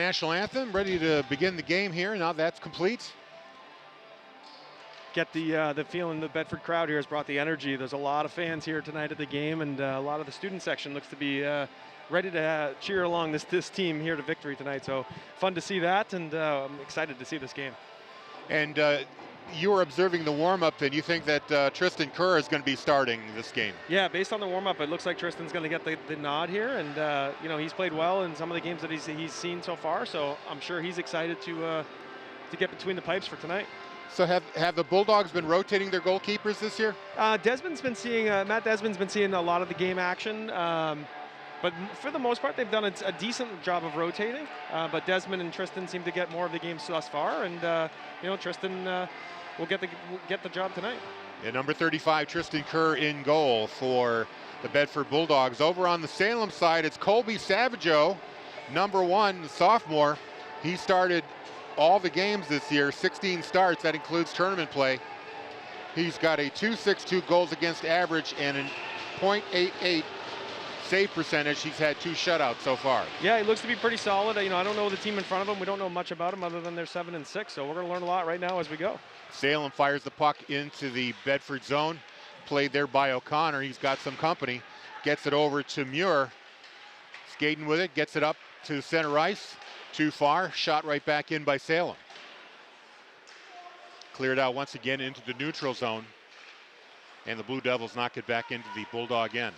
national anthem, ready to begin the game here. Now that's complete. Get the feeling the Bedford crowd here has brought the energy. There's a lot of fans here tonight at the game, and a lot of the student section looks to be ready to cheer along this team here to victory tonight. So fun to see that, and I'm excited to see this game. And you were observing the warm-up, and you think that Tristan Kerr is going to be starting this game? Yeah, based on the warm-up, it looks like Tristan's going to get the nod here, and he's played well in some of the games that he's seen so far. So I'm sure he's excited to get between the pipes for tonight. So have the Bulldogs been rotating their goalkeepers this year? Matt Desmond's been seeing a lot of the game action, but for the most part they've done a decent job of rotating. But Desmond and Tristan seem to get more of the games thus far, and Tristan will get the job tonight. And number 35, Tristan Kerr in goal for the Bedford Bulldogs. Over on the Salem side, it's Colby Savageau, number 1, the sophomore. He started all the games this year, 16 starts. That includes tournament play. He's got a .262 goals against average and a .88 save percentage. He's had 2 shutouts so far. Yeah, he looks to be pretty solid. I don't know the team in front of him. We don't know much about them other than they're 7-6. So we're going to learn a lot right now as we go. Salem fires the puck into the Bedford zone. Played there by O'Connor. He's got some company. Gets it over to Muir. Skating with it. Gets it up to center ice. Too far. Shot right back in by Salem. Cleared out once again into the neutral zone. And the Blue Devils knock it back into the Bulldog end.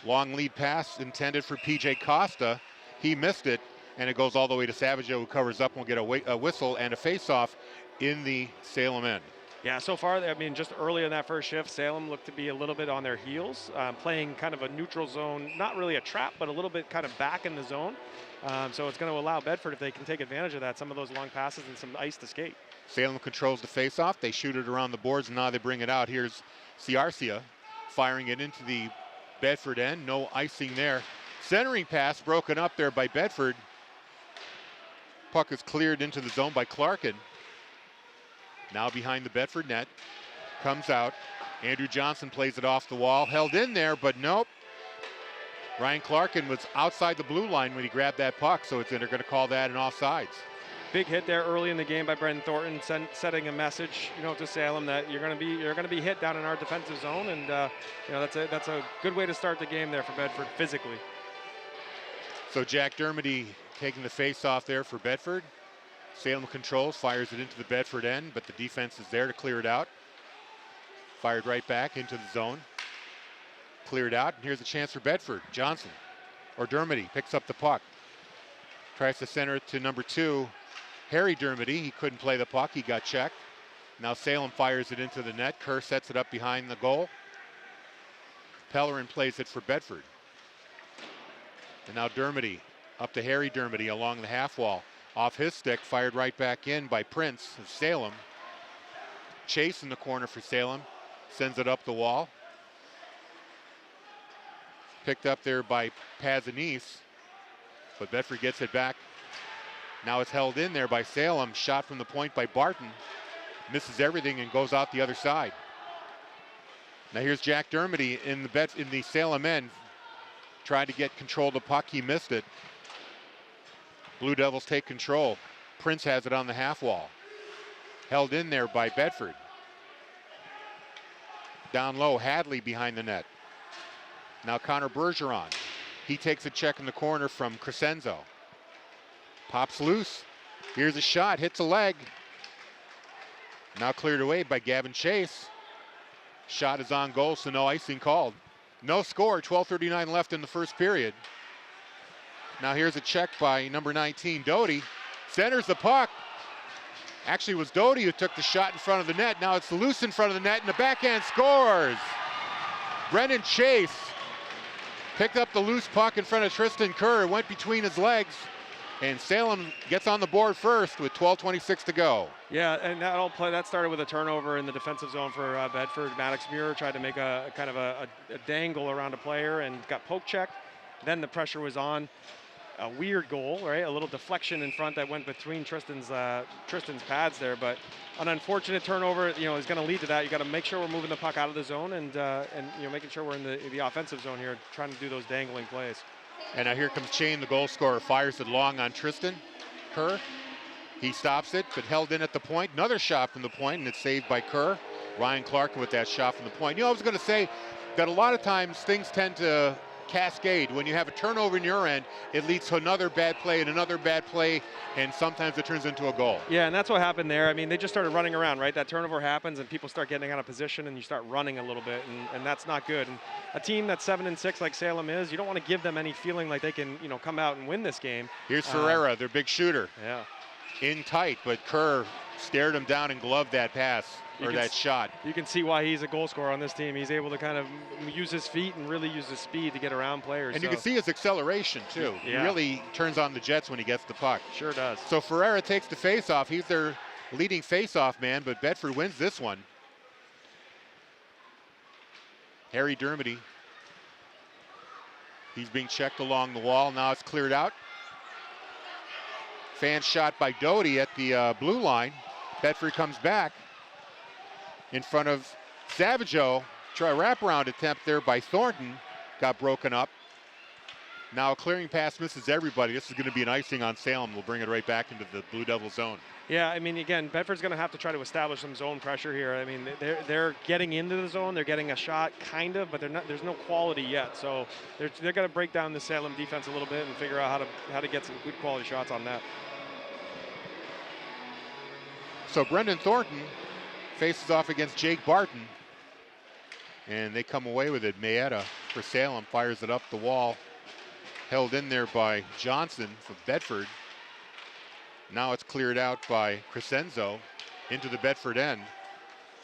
Long lead pass intended for P.J. Costa. He missed it, and it goes all the way to Savageau, who covers up and will get a whistle and a face-off in the Salem end. Yeah, so far, just early in that first shift, Salem looked to be a little bit on their heels, playing kind of a neutral zone, not really a trap, but a little bit kind of back in the zone. So it's going to allow Bedford, if they can take advantage of that, some of those long passes and some ice to skate. Salem controls the face-off. They shoot it around the boards, and now they bring it out. Here's Ciarcia firing it into the Bedford end. No icing there. Centering pass broken up there by Bedford. Puck is cleared into the zone by Clarkin. Now behind the Bedford net. Comes out. Andrew Johnson plays it off the wall. Held in there, but nope. Ryan Clarkin was outside the blue line when he grabbed that puck, so they're going to call that an offsides. Big hit there early in the game by Brendan Thornton, setting a message, to Salem that you're going to be hit down in our defensive zone, and that's a good way to start the game there for Bedford physically. So Jack Dermody taking the face off there for Bedford. Salem controls, fires it into the Bedford end, but the defense is there to clear it out. Fired right back into the zone. Cleared out, and here's a chance for Bedford. Johnson, or Dermody, picks up the puck. Tries to center it to number 2, Harry Dermody. He couldn't play the puck, he got checked. Now Salem fires it into the net. Kerr sets it up behind the goal. Pellerin plays it for Bedford. And now Dermody, up to Harry Dermody along the half wall. Off his stick, fired right back in by Prince of Salem. Chase in the corner for Salem, sends it up the wall. Picked up there by Pazanese, but Bedford gets it back. Now it's held in there by Salem. Shot from the point by Barton. Misses everything and goes out the other side. Now here's Jack Dermody in the Salem end. Tried to get control of the puck. He missed it. Blue Devils take control. Prince has it on the half wall. Held in there by Bedford. Down low, Hadley behind the net. Now Connor Bergeron. He takes a check in the corner from Crescenzo. Pops loose. Here's a shot, hits a leg. Now cleared away by Gavin Chase. Shot is on goal, so no icing called. No score, 12:39 left in the first period. Now here's a check by number 19, Doty. Centers the puck. Actually, it was Doty who took the shot in front of the net. Now it's loose in front of the net, and the backhand scores. Brendan Chase picked up the loose puck in front of Tristan Kerr. It went between his legs, and Salem gets on the board first with 12:26 to go. Yeah, and that started with a turnover in the defensive zone for Bedford. Maddox Muir tried to make a kind of a dangle around a player and got poke checked. Then the pressure was on. A weird goal, right? A little deflection in front that went between Tristan's pads there, but an unfortunate turnover, is going to lead to that. You got to make sure we're moving the puck out of the zone and making sure we're in the offensive zone here, trying to do those dangling plays. And now here comes Chain, the goal scorer, fires it long on Tristan Kerr. He stops it, but held in at the point. Another shot from the point, and it's saved by Kerr. Ryan Clark with that shot from the point. You know, I was going to say that a lot of times things tend to cascade. When you have a turnover in your end, it leads to another bad play and another bad play, and sometimes it turns into a goal. Yeah, and that's what happened there. I mean, they just started running around, right? That turnover happens, and people start getting out of position, and you start running a little bit, and that's not good. And a team that's 7-6 like Salem is, you don't want to give them any feeling like they can, you know, come out and win this game. Here's Ferreira, their big shooter. Yeah. In tight, but Kerr stared him down and gloved that pass, or that shot. You can see why he's a goal scorer on this team. He's able to kind of use his feet and really use his speed to get around players. And you can see his acceleration, too. Yeah. He really turns on the jets when he gets the puck. Sure does. So Ferreira takes the face-off. He's their leading face-off man, but Bedford wins this one. Harry Dermody. He's being checked along the wall. Now it's cleared out. Fan shot by Doty at the blue line. Bedford comes back in front of Savageau. Try a wraparound attempt there by Thornton. Got broken up. Now a clearing pass misses everybody. This is going to be an icing on Salem. We'll bring it right back into the Blue Devil zone. Yeah, I mean, again, Bedford's going to have to try to establish some zone pressure here. I mean, they're getting into the zone. They're getting a shot, kind of, but they're not. There's no quality yet. So they're going to break down the Salem defense a little bit and figure out how to get some good quality shots on that. So Brendan Thornton faces off against Jake Barton, and they come away with it. Mayetta for Salem fires it up the wall, held in there by Johnson for Bedford. Now it's cleared out by Crescenzo into the Bedford end.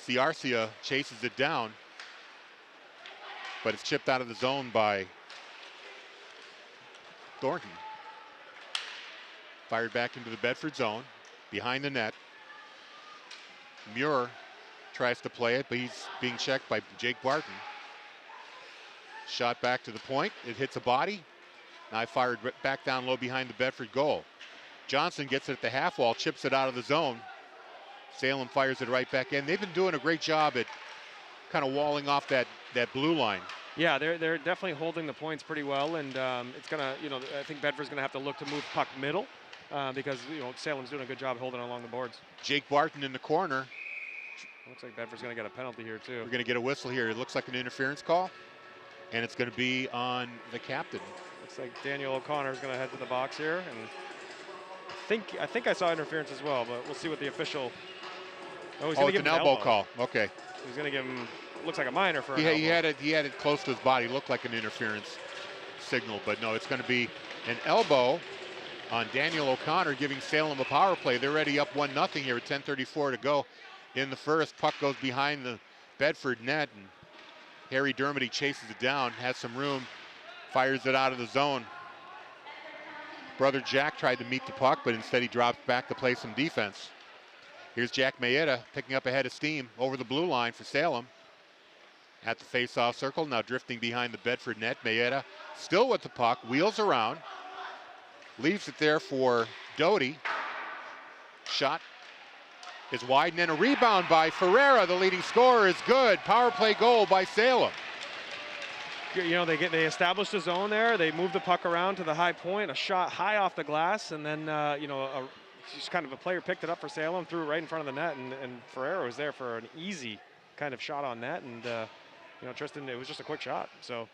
Ciarcia chases it down, but it's chipped out of the zone by Thornton. Fired back into the Bedford zone, behind the net. Muir tries to play it, but he's being checked by Jake Barton. Shot back to the point. It hits a body. Now fired back down low behind the Bedford goal. Johnson gets it at the half wall, chips it out of the zone. Salem fires it right back in. They've been doing a great job at kind of walling off that blue line. Yeah, they're definitely holding the points pretty well, and it's gonna, you know, I think Bedford's gonna have to look to move puck middle because, you know, Salem's doing a good job holding along the boards. Jake Barton in the corner. Looks like Bedford's gonna get a penalty here too. We're gonna get a whistle here. It looks like an interference call, and it's gonna be on the captain. Looks like Daniel O'Connor's gonna head to the box here, and I think I saw interference as well, but we'll see what the official. Oh, he's gonna give it's him an elbow call. Okay. He's gonna give him. Looks like a minor for. He had it close to his body. Looked like an interference signal, but no, it's going to be an elbow on Daniel O'Connor, giving Salem a power play. They're already up 1-0 here with 10:34 to go in the first. Puck goes behind the Bedford net, and Harry Dermody chases it down, has some room, fires it out of the zone. Brother Jack tried to meet the puck, but instead he drops back to play some defense. Here's Jack Mayetta picking up a head of steam over the blue line for Salem. At the face-off circle, now drifting behind the Bedford net. Mayetta still with the puck, wheels around, leaves it there for Doty. Shot is wide, and then a rebound by Ferreira. The leading scorer is good. Power play goal by Salem. You know, they established a zone there. They moved the puck around to the high point, a shot high off the glass, and then you know, just kind of a player picked it up for Salem, threw it right in front of the net, and Ferreira was there for an easy kind of shot on net, and you know, Tristan, it was just a quick shot. So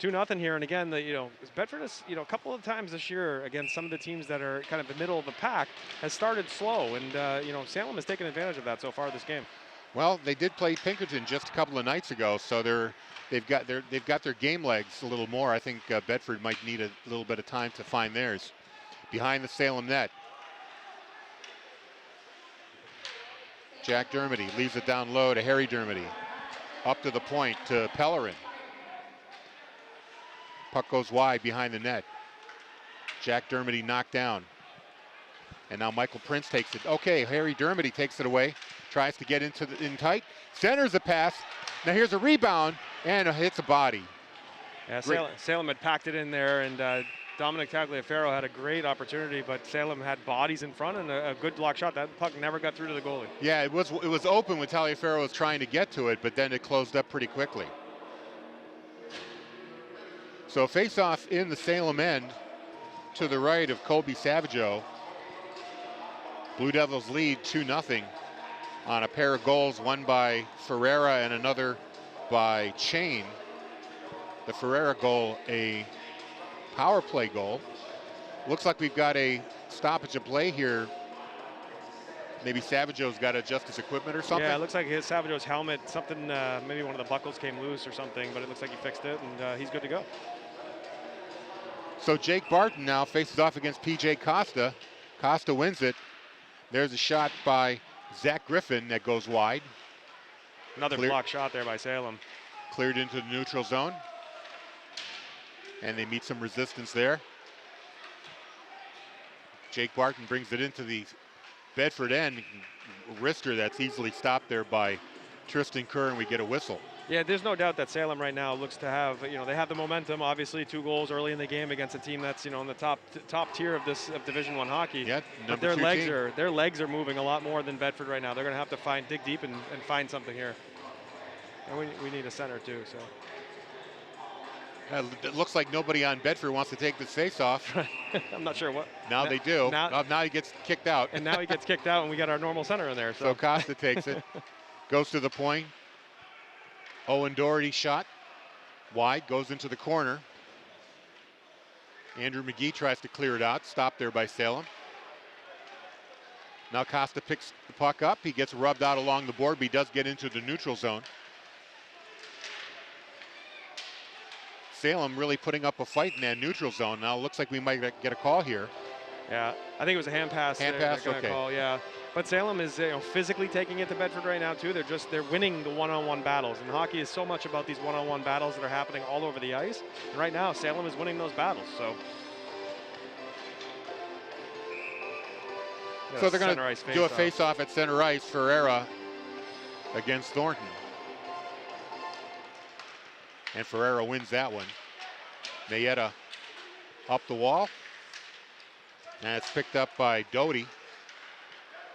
2-0 here, and again, you know, Bedford is, you know, a couple of times this year against some of the teams that are kind of the middle of the pack has started slow, and you know, Salem has taken advantage of that so far this game. Well, they did play Pinkerton just a couple of nights ago, so they've got their game legs a little more. I think Bedford might need a little bit of time to find theirs. Behind the Salem net, Jack Dermody leaves it down low to Harry Dermody. Up to the point to Pellerin. Puck goes wide behind the net. Jack Dermody knocked down. And now Michael Prince takes it. Okay, Harry Dermody takes it away. Tries to get in tight. Centers the pass. Now here's a rebound and hits a body. Yeah, Salem had packed it in there, and Dominic Tagliaferro had a great opportunity, but Salem had bodies in front and a good block shot. That puck never got through to the goalie. Yeah, it was open when Tagliaferro was trying to get to it, but then it closed up pretty quickly. So face-off in the Salem end to the right of Colby Savageau. Blue Devils lead 2-0 on a pair of goals, one by Ferreira and another by Chain. The Ferreira goal, a power play goal. Looks like we've got a stoppage of play here. Maybe Savageau's got to adjust his equipment or something. Yeah, it looks like his Savageau's helmet, something, maybe one of the buckles came loose or something, but it looks like he fixed it, and he's good to go. So Jake Barton now faces off against PJ Costa. Costa wins it. There's a shot by Zach Griffin that goes wide. Another block shot there by Salem. Cleared into the neutral zone. And they meet some resistance there. Jake Barton brings it into the Bedford end. Wrister that's easily stopped there by Tristan Kerr, and we get a whistle. Yeah, there's no doubt that Salem right now looks to have, they have the momentum. Obviously, 2 goals early in the game against a team that's, in the top tier of Division I hockey. Yeah, but their legs are moving a lot more than Bedford right now. They're going to have to dig deep and find something here. And we need a center too. So. It looks like nobody on Bedford wants to take this face-off. I'm not sure what. Now they do. Now he gets kicked out. And now he gets kicked out, and we got our normal center in there. So Costa takes it, goes to the point. Owen Doherty shot wide, goes into the corner. Andrew McGee tries to clear it out, stopped there by Salem. Now Costa picks the puck up. He gets rubbed out along the board, but he does get into the neutral zone. Salem really putting up a fight in that neutral zone. Now it looks like we might get a call here. Yeah, I think it was a hand pass. Hand pass, okay. Call, yeah. But Salem is physically taking it to Bedford right now too. They're winning the one-on-one battles, and hockey is so much about these one-on-one battles that are happening all over the ice. And right now, Salem is winning those battles. So they're going to do a face-off at center ice. Ferreira against Thornton. And Ferreira wins that one. Mayetta up the wall. And it's picked up by Doty.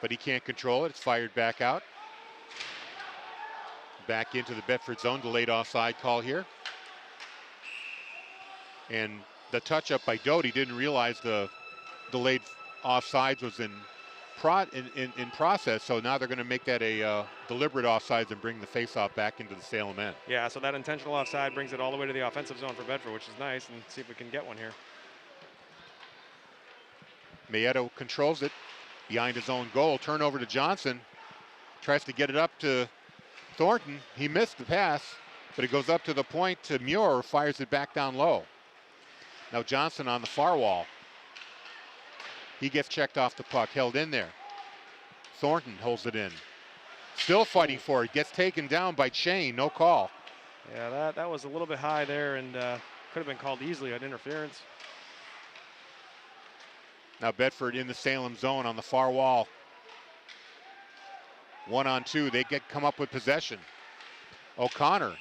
But he can't control it. It's fired back out. Back into the Bedford zone. Delayed offside call here. And the touch-up by Doty, didn't realize the delayed offsides was in process, so now they're going to make that a deliberate offsides and bring the face-off back into the Salem end. Yeah, so that intentional offside brings it all the way to the offensive zone for Bedford, which is nice, and see if we can get one here. Mayetta controls it behind his own goal. Turnover to Johnson. Tries to get it up to Thornton. He missed the pass, but it goes up to the point to Muir, fires it back down low. Now Johnson on the far wall. He gets checked off the puck, held in there. Thornton holds it in. Still fighting for it, gets taken down by Chain, no call. Yeah, that was a little bit high there, and could have been called easily on interference. Now Bedford in the Salem zone on the far wall. 1-on-2, they come up with possession. O'Connor,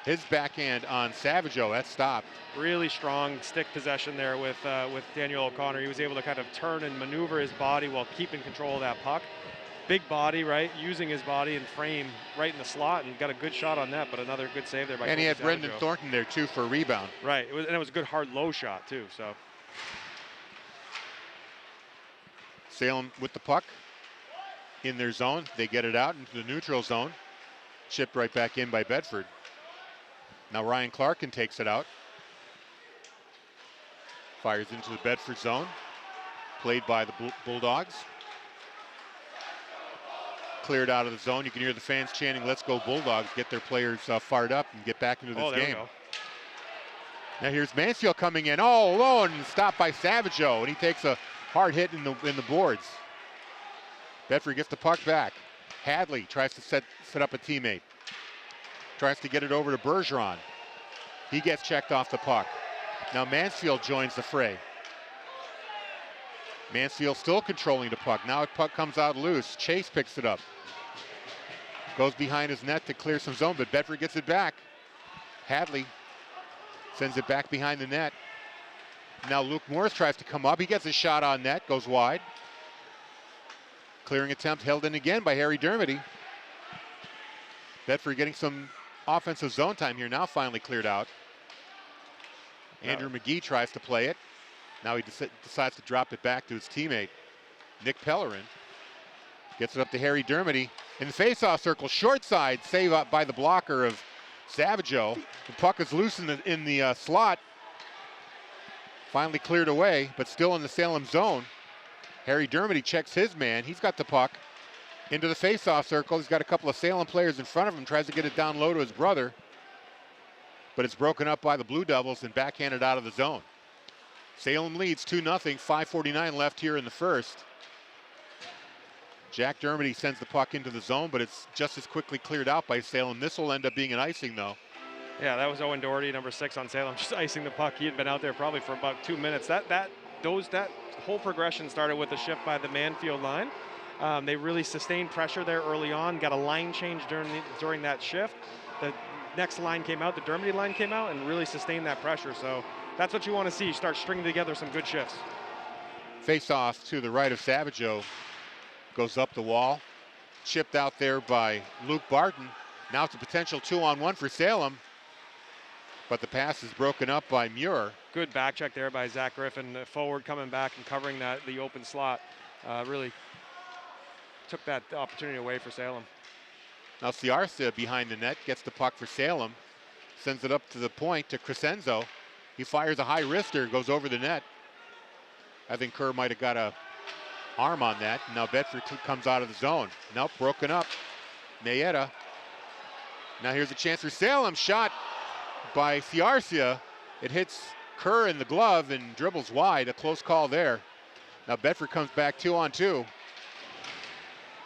his backhand on Savageau, that stopped. Really strong stick possession there with Daniel O'Connor. He was able to kind of turn and maneuver his body while keeping control of that puck. Big body, right? Using his body and frame right in the slot, and got a good shot on that, but another good save there by And he had Savageau. Brendan Thornton there too for a rebound. Right, it was a good hard low shot too, so. Salem with the puck in their zone. They get it out into the neutral zone. Chipped right back in by Bedford. Now Ryan Clarkin takes it out. Fires into the Bedford zone. Played by the Bulldogs. Cleared out of the zone. You can hear the fans chanting, "Let's go Bulldogs," get their players fired up and get back into this game. Now here's Mansfield coming in all alone and stopped by Savageau, and he takes a hard hit in the boards. Bedford gets the puck back. Hadley tries to set up a teammate. Tries to get it over to Bergeron. He gets checked off the puck. Now Mansfield joins the fray. Mansfield still controlling the puck. Now the puck comes out loose. Chase picks it up. Goes behind his net to clear some zone, but Bedford gets it back. Hadley sends it back behind the net. Now Luke Morris tries to come up. He gets a shot on net, goes wide. Clearing attempt held in again by Harry Dermody. Bedford getting some offensive zone time here, now finally cleared out. Andrew McGee tries to play it. Now he decides to drop it back to his teammate, Nick Pellerin. Gets it up to Harry Dermody. In the face-off circle, short side, save up by the blocker of Savageau. The puck is loose in the slot. Finally cleared away, but still in the Salem zone. Harry Dermody checks his man. He's got the puck into the face-off circle. He's got a couple of Salem players in front of him. Tries to get it down low to his brother. But it's broken up by the Blue Devils and backhanded out of the zone. Salem leads 2-0, 5:49 left here in the first. Jack Dermody sends the puck into the zone, but it's just as quickly cleared out by Salem. This will end up being an icing, though. Yeah, that was Owen Doherty, number 6 on Salem, just icing the puck. He had been out there probably for about 2 minutes. That whole progression started with a shift by the Manfield line. They really sustained pressure there early on, got a line change during that shift. The next line came out, the Dermody line came out, and really sustained that pressure. So that's what you want to see, start stringing together some good shifts. Face off to the right of Savageau. Goes up the wall. Chipped out there by Luke Barton. Now it's a potential 2-on-1 for Salem. But the pass is broken up by Muir. Good back check there by Zach Griffin. Forward coming back and covering the open slot. Really took that opportunity away for Salem. Now Ciarcia behind the net gets the puck for Salem. Sends it up to the point to Crescenzo. He fires a high wrister, goes over the net. I think Kerr might have got a arm on that. Now Bedford comes out of the zone. Nope, broken up. Mayetta. Now here's a chance for Salem. Shot by Ciarcia. It hits Kerr in the glove and dribbles wide. A close call there. Now Bedford comes back 2-on-2.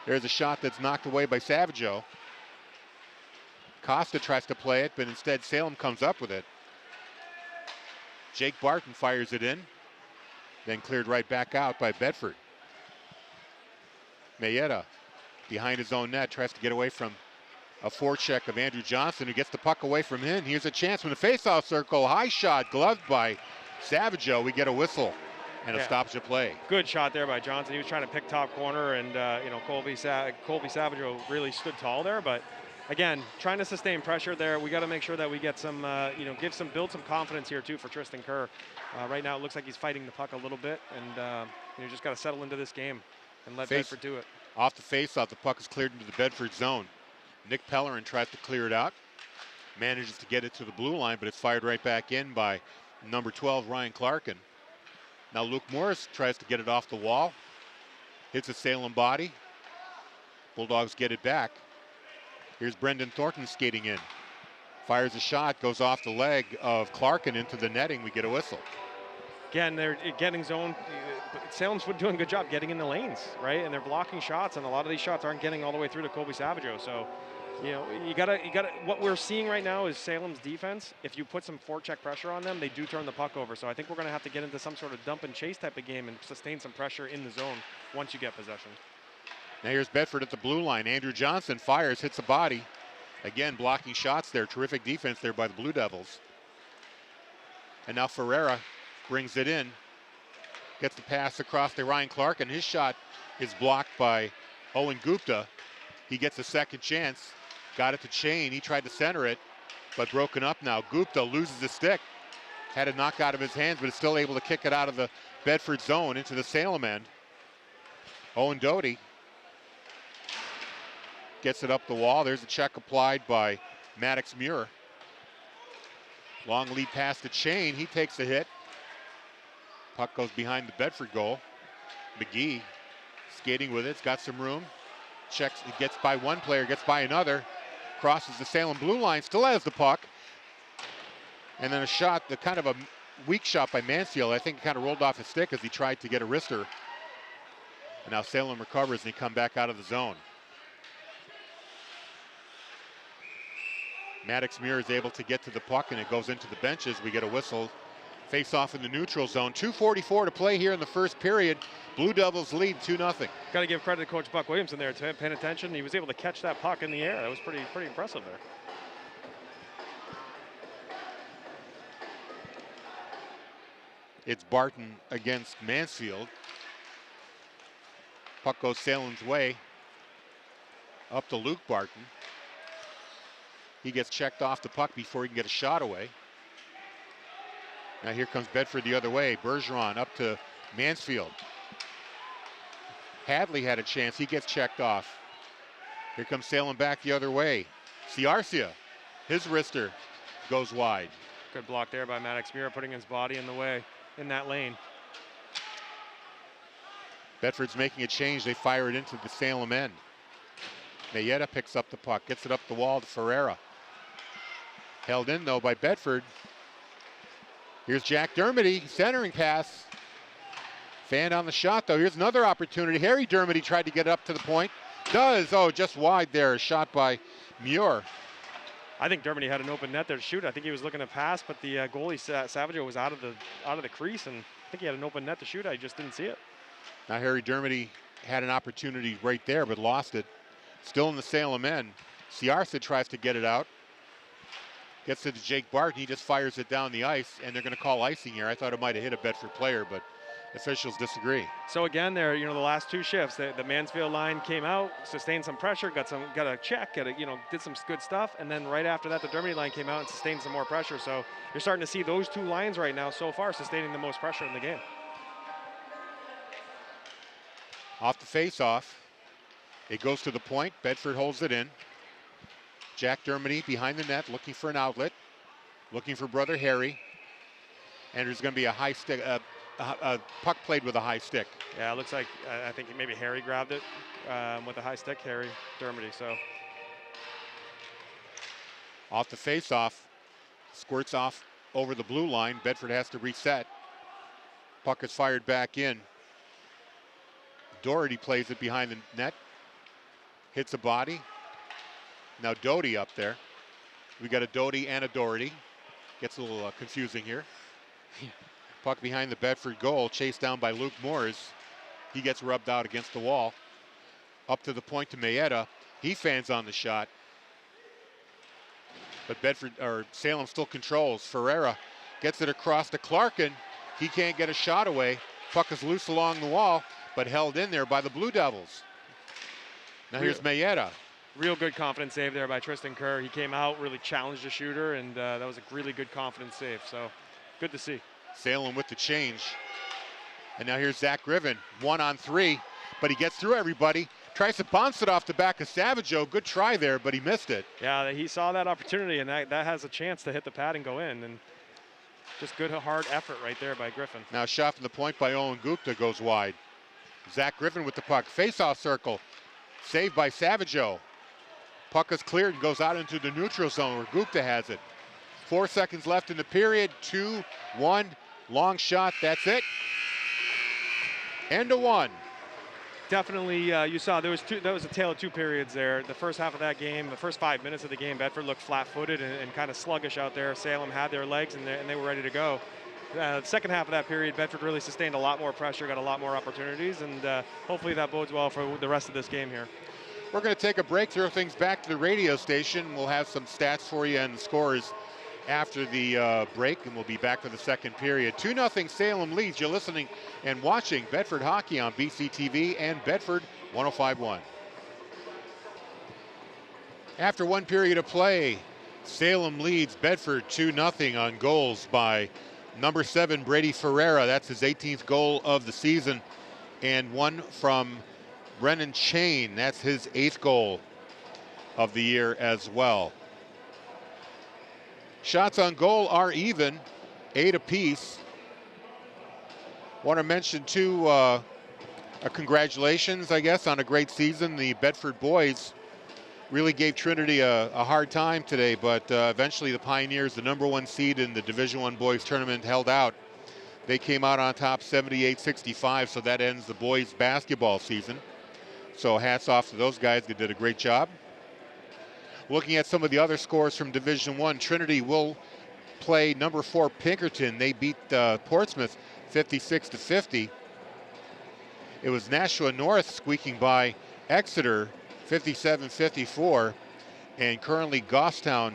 There's a shot that's knocked away by Savageau. Costa tries to play it, but instead Salem comes up with it. Jake Barton fires it in, then cleared right back out by Bedford. Mayetta behind his own net tries to get away from a forecheck of Andrew Johnson, who gets the puck away from him. Here's a chance from the faceoff circle. High shot gloved by Savageau. We get a whistle and a stoppage of play. Good shot there by Johnson. He was trying to pick top corner, and Colby Savageau really stood tall there. But again, trying to sustain pressure there. We got to make sure that we get some, build some confidence here too for Tristan Kerr. Right now, it looks like he's fighting the puck a little bit, and you just got to settle into this game and let Bedford do it. Off the faceoff, the puck is cleared into the Bedford zone. Nick Pellerin tries to clear it out, manages to get it to the blue line, but it's fired right back in by number 12, Ryan Clarkin. Now Luke Morris tries to get it off the wall, hits a Salem body. Bulldogs get it back. Here's Brendan Thornton skating in. Fires a shot, goes off the leg of Clarkin into the netting. We get a whistle. Again, they're getting zone. Salem's doing a good job getting in the lanes, right? And they're blocking shots, and a lot of these shots aren't getting all the way through to Colby Savageau. So, you gotta. What we're seeing right now is Salem's defense. If you put some forecheck pressure on them, they do turn the puck over. So I think we're gonna have to get into some sort of dump and chase type of game and sustain some pressure in the zone once you get possession. Now here's Bedford at the blue line. Andrew Johnson fires, hits a body. Again, blocking shots there. Terrific defense there by the Blue Devils. And now Ferreira brings it in. Gets the pass across to Ryan Clark, and his shot is blocked by Owen Gupta. He gets a second chance. Got it to Chain. He tried to center it, but broken up now. Gupta loses the stick. Had it knocked out of his hands, but is still able to kick it out of the Bedford zone into the Salem end. Owen Doty gets it up the wall. There's a check applied by Maddox Muir. Long lead pass to Chain. He takes a hit. Puck goes behind the Bedford goal. McGee skating with it. It's got some room. Checks. It gets by one player, gets by another. Crosses the Salem blue line. Still has the puck. And then a shot, the kind of a weak shot by Mansfield. I think it kind of rolled off his stick as he tried to get a wrister. And now Salem recovers and he come back out of the zone. Maddox Muir is able to get to the puck and it goes into the benches. We get a whistle. Face off in the neutral zone. 2:44 to play here in the first period. Blue Devils lead 2-0. Got to give credit to Coach Buck Williamson there, paying attention. He was able to catch that puck in the air. That was pretty impressive there. It's Barton against Mansfield. Puck goes Salem's way. Up to Luke Barton. He gets checked off the puck before he can get a shot away. Now here comes Bedford the other way. Bergeron up to Mansfield. Hadley had a chance. He gets checked off. Here comes Salem back the other way. Ciarcia, his wrister goes wide. Good block there by Maddox Muir, putting his body in the way in that lane. Bedford's making a change. They fire it into the Salem end. Mayetta picks up the puck, gets it up the wall to Ferreira. Held in though by Bedford. Here's Jack Dermody, centering pass. Fan on the shot though. Here's another opportunity. Harry Dermody tried to get up to the point. Does, oh, just wide there. Shot by Muir. I think Dermody had an open net there to shoot. I think he was looking to pass, but the goalie Savaggio was out of the crease, and I think he had an open net to shoot. I just didn't see it. Now Harry Dermody had an opportunity right there, but lost it. Still in the Salem end. Ciarcia tries to get it out. Gets it to Jake Barton. He just fires it down the ice, and they're going to call icing here. I thought it might have hit a Bedford player, but officials disagree. So again, there, the last two shifts, the Mansfield line came out, sustained some pressure, got a check, did some good stuff, and then right after that, the Dermody line came out and sustained some more pressure. So you're starting to see those two lines right now so far sustaining the most pressure in the game. Off the face-off, it goes to the point. Bedford holds it in. Jack Dermody behind the net, looking for an outlet, looking for brother Harry, and there's going to be a high stick. A puck played with a high stick. Yeah, it looks like, I think maybe Harry grabbed it with a high stick, Harry Dermody. So off the face-off, squirts off over the blue line. Bedford has to reset. Puck is fired back in. Doherty plays it behind the net. Hits a body. Now Doty up there. We got a Doty and a Doherty. Gets a little confusing here. Puck behind the Bedford goal, chased down by Luke Moores. He gets rubbed out against the wall. Up to the point to Mayetta. He fans on the shot. But Salem still controls. Ferreira gets it across to Clarkin. He can't get a shot away. Puck is loose along the wall, but held in there by the Blue Devils. Now here's Mayetta. Real good confidence save there by Tristan Kerr. He came out, really challenged the shooter, and that was a really good confidence save. So good to see. Salem with the change. And now here's Zach Griffin, 1-on-3, but he gets through everybody. Tries to bounce it off the back of Savaggio. Good try there, but he missed it. Yeah, he saw that opportunity, and that has a chance to hit the pad and go in. And just good, hard effort right there by Griffin. Now shot from the point by Owen Gupta goes wide. Zach Griffin with the puck. Face-off circle. Saved by Savaggio. Puck is cleared and goes out into the neutral zone where Gupta has it. 4 seconds left in the period. 2-1. Long shot. That's it. End of one. Definitely, you saw there was a tale of two periods there. The first half of that game, the first 5 minutes of the game, Bedford looked flat-footed and kind of sluggish out there. Salem had their legs and they were ready to go. The second half of that period, Bedford really sustained a lot more pressure, got a lot more opportunities, and hopefully that bodes well for the rest of this game here. We're going to take a break, throw things back to the radio station. We'll have some stats for you and scores after the break, and we'll be back for the second period. 2-0 Salem leads. You're listening and watching Bedford Hockey on BCTV and Bedford 105.1. After one period of play, Salem leads Bedford 2-0 on goals by number 7, Brady Ferreira. That's his 18th goal of the season, and one from Brennan Chain. That's his 8th goal of the year as well. Shots on goal are even, 8 apiece. Want to mention too, congratulations, I guess, on a great season. The Bedford boys really gave Trinity a hard time today, but eventually the Pioneers, the number 1 seed in the Division I boys tournament, held out. They came out on top 78-65, so that ends the boys basketball season. So hats off to those guys. They did a great job. Looking at some of the other scores from Division I, Trinity will play number 4 Pinkerton. They beat Portsmouth 56-50. It was Nashua North squeaking by Exeter 57-54. And currently Goffstown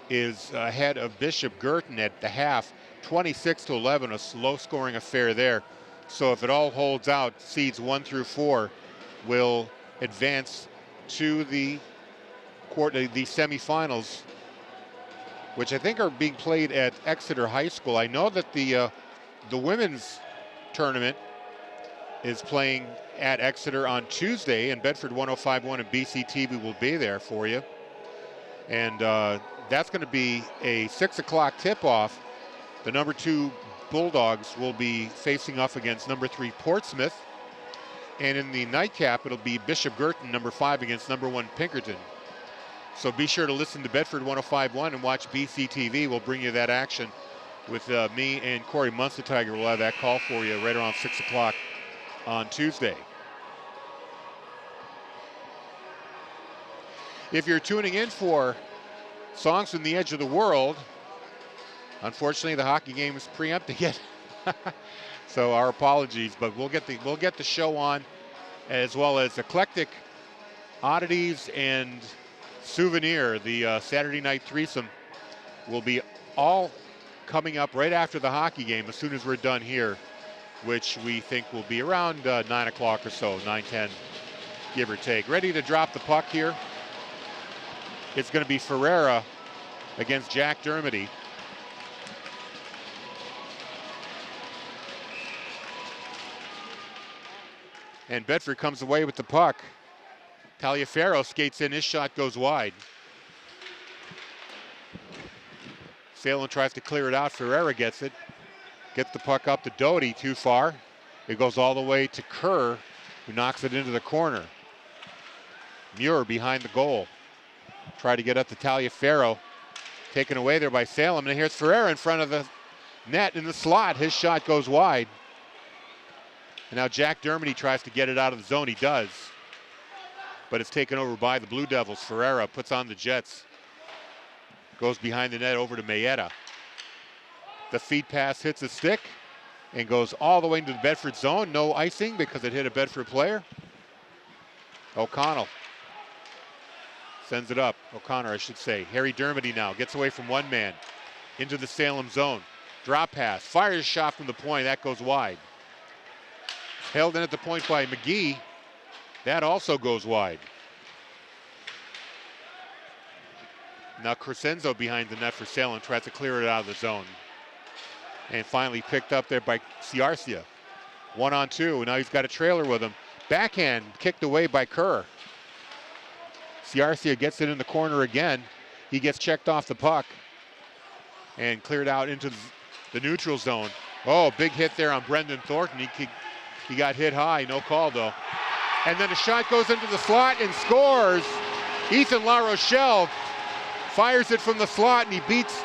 is ahead of Bishop Girton at the half, 26-11, a slow scoring affair there. So if it all holds out, seeds 1 through 4 will advance to the semifinals which I think are being played at Exeter High School. I know that the women's tournament is playing at Exeter on Tuesday, and Bedford 105.1 and BCTV will be there for you. And that's going to be a 6 o'clock tip-off. The number 2 Bulldogs will be facing off against number 3 Portsmouth. And in the nightcap, it'll be Bishop Girton, number 5, against number 1 Pinkerton. So be sure to listen to Bedford 105.1 and watch BCTV. We'll bring you that action with me and Corey Munster-Tiger. We'll have that call for you right around 6 o'clock on Tuesday. If you're tuning in for Songs from the Edge of the World, unfortunately the hockey game is preempting it. So our apologies, but we'll get the show on, as well as Eclectic Oddities and Souvenir. The Saturday night threesome will be all coming up right after the hockey game as soon as we're done here, which we think will be around 9 o'clock or so, 9:10, give or take. Ready to drop the puck here. It's going to be Ferreira against Jack Dermody. And Bedford comes away with the puck. Taliaferro skates in, his shot goes wide. Salem tries to clear it out, Ferreira gets it. Gets the puck up to Doty, too far. It goes all the way to Kerr, who knocks it into the corner. Muir behind the goal. Try to get up to Taliaferro. Taken away there by Salem. And here's Ferreira in front of the net in the slot. His shot goes wide. And now Jack Dermody tries to get it out of the zone. He does. But it's taken over by the Blue Devils. Ferreira puts on the Jets. Goes behind the net over to Mayetta. The feed pass hits a stick and goes all the way into the Bedford zone. No icing because it hit a Bedford player. O'Connell sends it up. O'Connor, I should say. Harry Dermody now gets away from one man into the Salem zone. Drop pass. Fires a shot from the point. That goes wide. Held in at the point by McGee. That also goes wide. Now Crescenzo behind the net for Salem tries to clear it out of the zone. And finally picked up there by Ciarcia. 1-on-2. Now he's got a trailer with him. Backhand kicked away by Kerr. Ciarcia gets it in the corner again. He gets checked off the puck and cleared out into the neutral zone. Oh, big hit there on Brendan Thornton. He got hit high, no call though. And then a shot goes into the slot and scores. Ethan La Rochelle fires it from the slot and he beats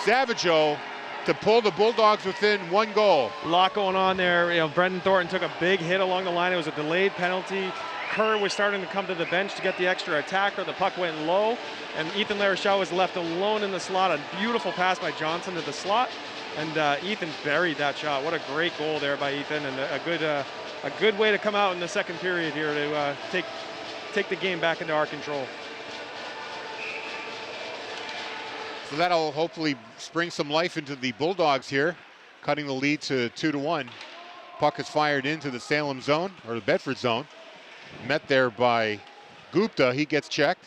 Savageau to pull the Bulldogs within 1 goal. A lot going on there. You know, Brendan Thornton took a big hit along the line. It was a delayed penalty. Kerr was starting to come to the bench to get the extra attacker. The puck went low, and Ethan La Rochelle was left alone in the slot. A beautiful pass by Johnson to the slot, and Ethan buried that shot. What a great goal there by Ethan, and a good way to come out in the second period here to take the game back into our control. So that'll hopefully spring some life into the Bulldogs here, cutting the lead to 2-1. Puck is fired into the Salem zone, or the Bedford zone. Met there by Gupta. He gets checked,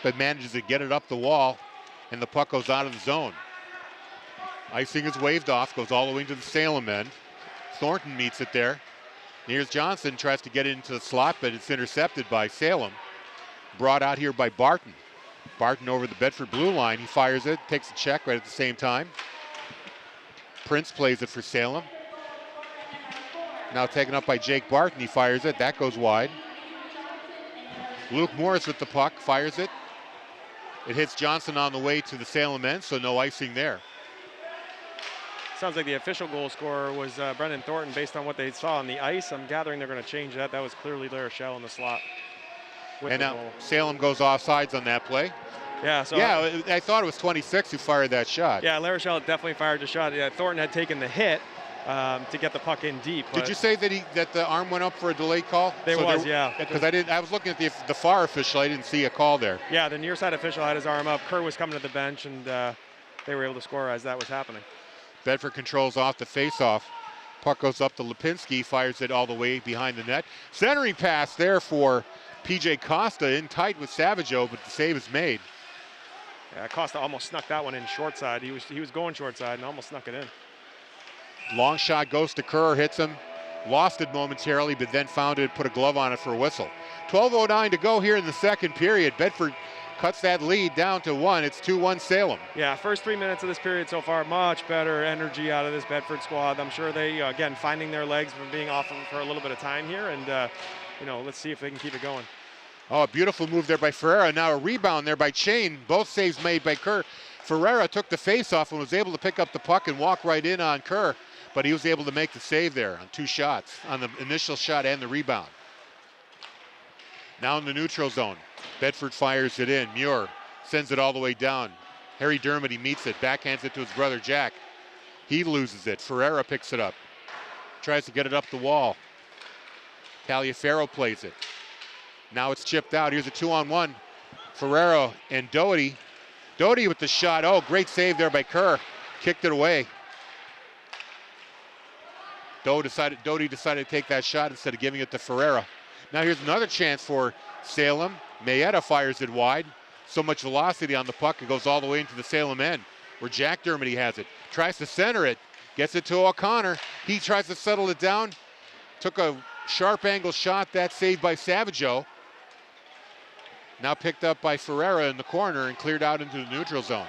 but manages to get it up the wall, and the puck goes out of the zone. Icing is waved off, goes all the way to the Salem end. Thornton meets it there. Here's Johnson, tries to get it into the slot, but it's intercepted by Salem. Brought out here by Barton. Barton over the Bedford blue line. He fires it, takes a check right at the same time. Prince plays it for Salem. Now taken up by Jake Barton. He fires it. That goes wide. Luke Morris with the puck, fires it. It hits Johnson on the way to the Salem end, so no icing there. Sounds like the official goal scorer was Brendan Thornton based on what they saw on the ice. I'm gathering they're going to change that. That was clearly La Rochelle in the slot. And now Salem goes offsides on that play. Yeah, so I thought it was 26 who fired that shot. Yeah, La Rochelle definitely fired the shot. Yeah, Thornton had taken the hit to get the puck in deep. Did you say that the arm went up for a delayed call? Yeah. Because I was looking at the far official. I didn't see a call there. Yeah, the near side official had his arm up. Kerr was coming to the bench, and they were able to score as that was happening. Bedford controls off the face-off. Puck goes up to Lipinski, fires it all the way behind the net. Centering pass there for P.J. Costa in tight with Savageau, but the save is made. Yeah, Costa almost snuck that one in short side. He was going short side and almost snuck it in. Long shot goes to Kerr, hits him. Lost it momentarily, but then found it, put a glove on it for a whistle. 12:09 to go here in the second period. Bedford cuts that lead down to 1. It's 2-1 Salem. Yeah, first 3 minutes of this period so far, much better energy out of this Bedford squad. I'm sure they, again, finding their legs from being off for a little bit of time here, and let's see if they can keep it going. Oh, a beautiful move there by Ferreira. Now a rebound there by Chain. Both saves made by Kerr. Ferreira took the face-off and was able to pick up the puck and walk right in on Kerr, but he was able to make the save there on 2 shots, on the initial shot and the rebound. Now in the neutral zone, Bedford fires it in. Muir sends it all the way down. Harry Dermody meets it, backhands it to his brother Jack. He loses it. Ferreira picks it up, tries to get it up the wall. Taliaferro plays it. Now it's chipped out. Here's a 2-on-1. Ferreira and Doty. Doty with the shot. Oh, great save there by Kerr. Kicked it away. Doty decided to take that shot instead of giving it to Ferreira. Now here's another chance for Salem. Mayetta fires it wide. So much velocity on the puck, it goes all the way into the Salem end, where Jack Dermody has it. Tries to center it, gets it to O'Connor. He tries to settle it down. Took a sharp angle shot, that's saved by Savageau. Now picked up by Ferreira in the corner and cleared out into the neutral zone.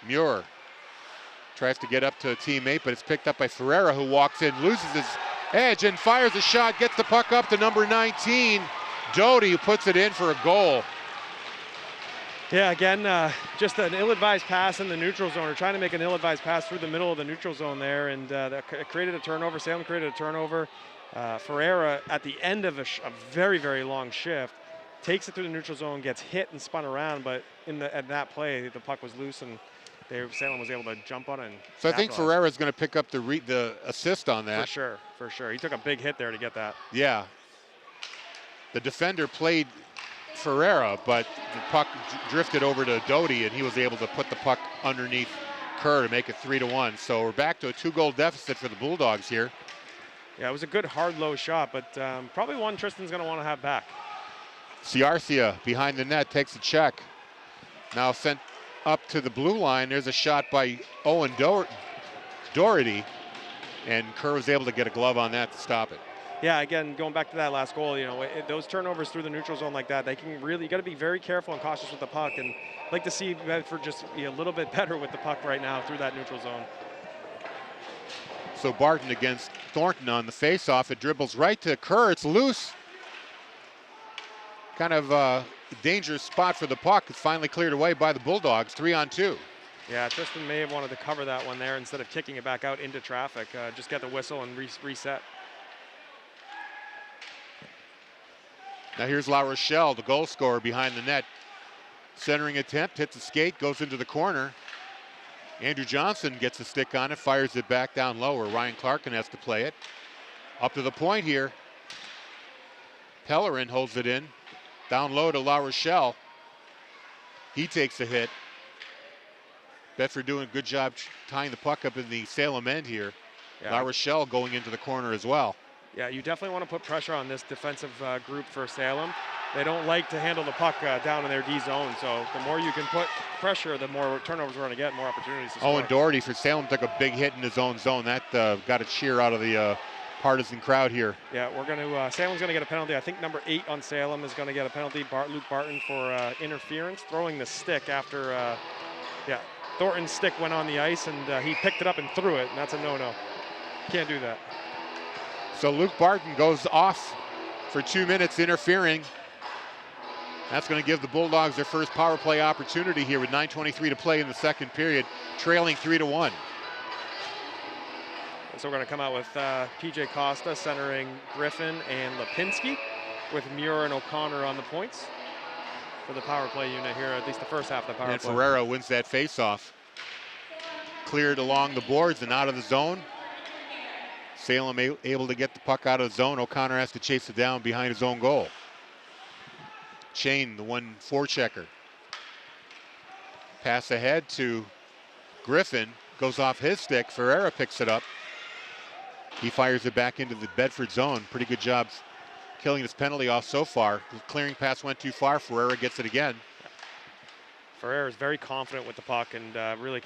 Muir tries to get up to a teammate, but it's picked up by Ferreira, who walks in, loses his edge and fires a shot, gets the puck up to number 19, Doty, who puts it in for a goal. Yeah, again, just an ill-advised pass in the neutral zone, or trying to make an ill-advised pass through the middle of the neutral zone there, and that created a turnover. Salem created a turnover. Ferreira, at the end of a very, very long shift, takes it through the neutral zone, gets hit and spun around, but at that play, the puck was loose, and Salem was able to jump on it. And so I think Ferreira's going to pick up the assist on that. For sure. He took a big hit there to get that. Yeah. The defender played Ferreira, but the puck drifted over to Doty, and he was able to put the puck underneath Kerr to make it 3-1. So we're back to a 2-goal deficit for the Bulldogs here. Yeah, it was a good hard low shot, but probably one Tristan's going to want to have back. Ciarcia behind the net takes a check. Now sent up to the blue line. There's a shot by Owen Doherty, and Kerr was able to get a glove on that to stop it. Yeah, again, going back to that last goal, those turnovers through the neutral zone like that, they can really, you got to be very careful and cautious with the puck, and I'd like to see Bedford just be a little bit better with the puck right now through that neutral zone. So Barton against Thornton on the face-off. It dribbles right to Kerr. It's loose. Kind of a dangerous spot for the puck. It's finally cleared away by the Bulldogs. 3-on-2. Yeah, Tristan may have wanted to cover that one there instead of kicking it back out into traffic. Just get the whistle and reset. Now here's La Rochelle, the goal scorer behind the net. Centering attempt, hits a skate, goes into the corner. Andrew Johnson gets a stick on it, fires it back down low where Ryan Clarkin has to play it. Up to the point here. Pellerin holds it in. Down low to La Rochelle. He takes a hit. Bedford doing a good job tying the puck up in the Salem end here. Yeah. La Rochelle going into the corner as well. Yeah, you definitely want to put pressure on this defensive group for Salem. They don't like to handle the puck down in their D zone, so the more you can put pressure, the more turnovers we're going to get, more opportunities to score. Owen Doherty for Salem took a big hit in his own zone. That got a cheer out of the partisan crowd here. Yeah, Salem's going to get a penalty. I think number 8 on Salem is going to get a penalty. Luke Barton for interference, throwing the stick after, Thornton's stick went on the ice, and he picked it up and threw it, and that's a no-no. Can't do that. So Luke Barton goes off for 2 minutes interfering. That's going to give the Bulldogs their first power play opportunity here with 9:23 to play in the second period, trailing 3-1. So we're going to come out with PJ Costa centering Griffin and Lipinski, with Muir and O'Connor on the points for the power play unit here, at least the first half of the power play. And Ferreira wins that faceoff. Cleared along the boards and out of the zone. Salem able to get the puck out of the zone. O'Connor has to chase it down behind his own goal. Chain, the 1-4 checker. Pass ahead to Griffin. Goes off his stick. Ferreira picks it up. He fires it back into the Bedford zone. Pretty good job killing his penalty off so far. The clearing pass went too far. Ferreira gets it again. Ferreira is very confident with the puck and really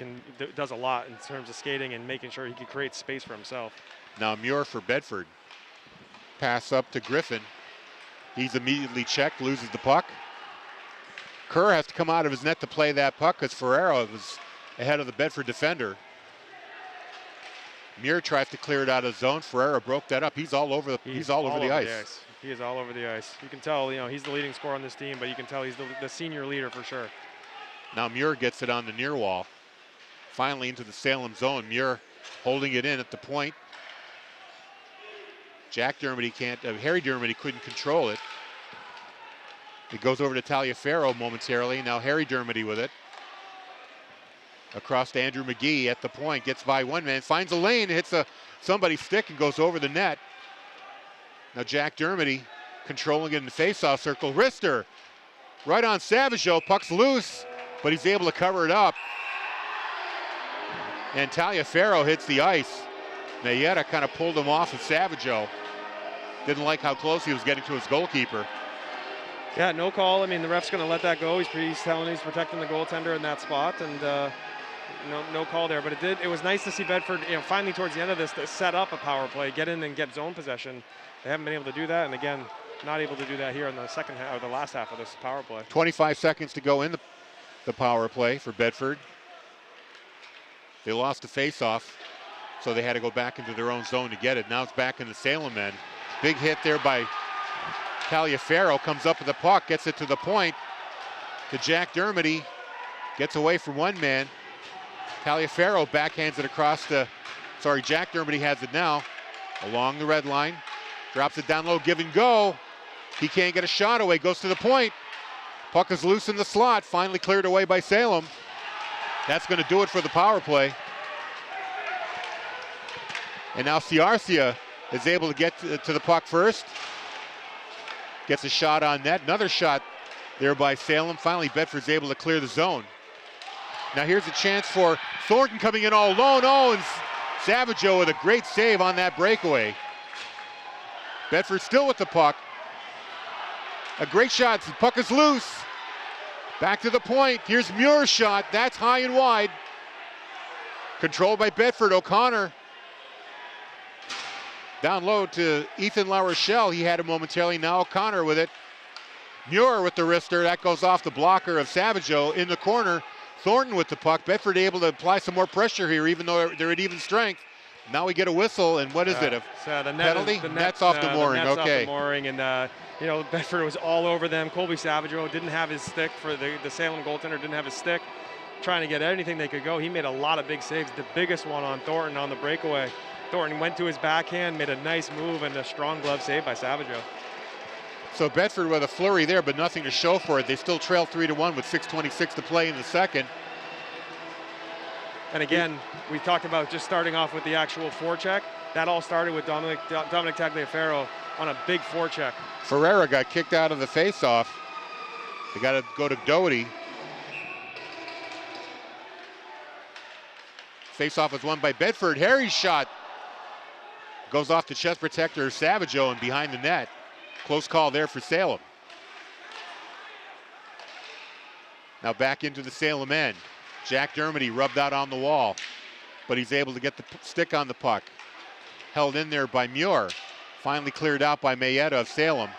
does a lot in terms of skating and making sure he can create space for himself. Now Muir for Bedford. Pass up to Griffin. He's immediately checked, loses the puck. Kerr has to come out of his net to play that puck because Ferreira was ahead of the Bedford defender. Muir tries to clear it out of zone. Ferreira broke that up. He's all over the ice. He is all over the ice. You can tell, he's the leading scorer on this team, but you can tell he's the senior leader for sure. Now Muir gets it on the near wall. Finally into the Salem zone. Muir holding it in at the point. Harry Dermody couldn't control it. It goes over to Taliaferro momentarily. Now Harry Dermody with it. Across to Andrew McGee at the point. Gets by one man. Finds a lane. Hits somebody's stick and goes over the net. Now Jack Dermody controlling it in the face-off circle. Rister right on Savageau. Puck's loose, but he's able to cover it up. And Taliaferro hits the ice. Mayetta kind of pulled him off of Savageau. Didn't like how close he was getting to his goalkeeper. Yeah, no call. I mean, the ref's going to let that go. He's telling he's protecting the goaltender in that spot, and no call there. But it was nice to see Bedford, finally towards the end of this, to set up a power play, get in and get zone possession. They haven't been able to do that, and again, not able to do that here in the second half or the last half of this power play. 25 seconds to go in the power play for Bedford. They lost the face-off, so they had to go back into their own zone to get it. Now it's back in the Salem end. Big hit there by Taliaferro, comes up with the puck, gets it to the point to Jack Dermody, gets away from one man. Taliaferro backhands it across Jack Dermody has it now, along the red line, drops it down low, give and go. He can't get a shot away, goes to the point. Puck is loose in the slot, finally cleared away by Salem. That's going to do it for the power play. And now Ciarcia is able to get to the puck first. Gets a shot on net. Another shot there by Salem. Finally, Bedford's able to clear the zone. Now here's a chance for Thornton coming in all alone. Oh, and Savageau with a great save on that breakaway. Bedford still with the puck. A great shot. The puck is loose. Back to the point. Here's Muir's shot. That's high and wide. Controlled by Bedford. O'Connor down low to Ethan LaRochelle. He had it momentarily. Now O'Connor with it. Muir with the wrister. That goes off the blocker of Savageau in the corner. Thornton with the puck. Bedford able to apply some more pressure here, even though they're at even strength. Now we get a whistle, and what is it? The Penalty? Net's off the mooring. The net's okay. off the mooring, and Bedford was all over them. Colby Savageau didn't have his stick for the Salem goaltender. Didn't have his stick. Trying to get anything they could go. He made a lot of big saves. The biggest one on Thornton on the breakaway. Thornton went to his backhand, made a nice move, and a strong glove save by Savageau. So Bedford with a flurry there, but nothing to show for it. They still trail 3-1 with 6:26 to play in the second. And again, we talked about just starting off with the actual forecheck. That all started with Dominic Tagliaferro on a big forecheck. Ferreira got kicked out of the faceoff. They got to go to Doherty. Faceoff was won by Bedford. Harry's shot goes off the chest protector of Savageau and behind the net. Close call there for Salem. Now back into the Salem end. Jack Dermody rubbed out on the wall, but he's able to get the stick on the puck. Held in there by Muir. Finally cleared out by Mayetta of Salem.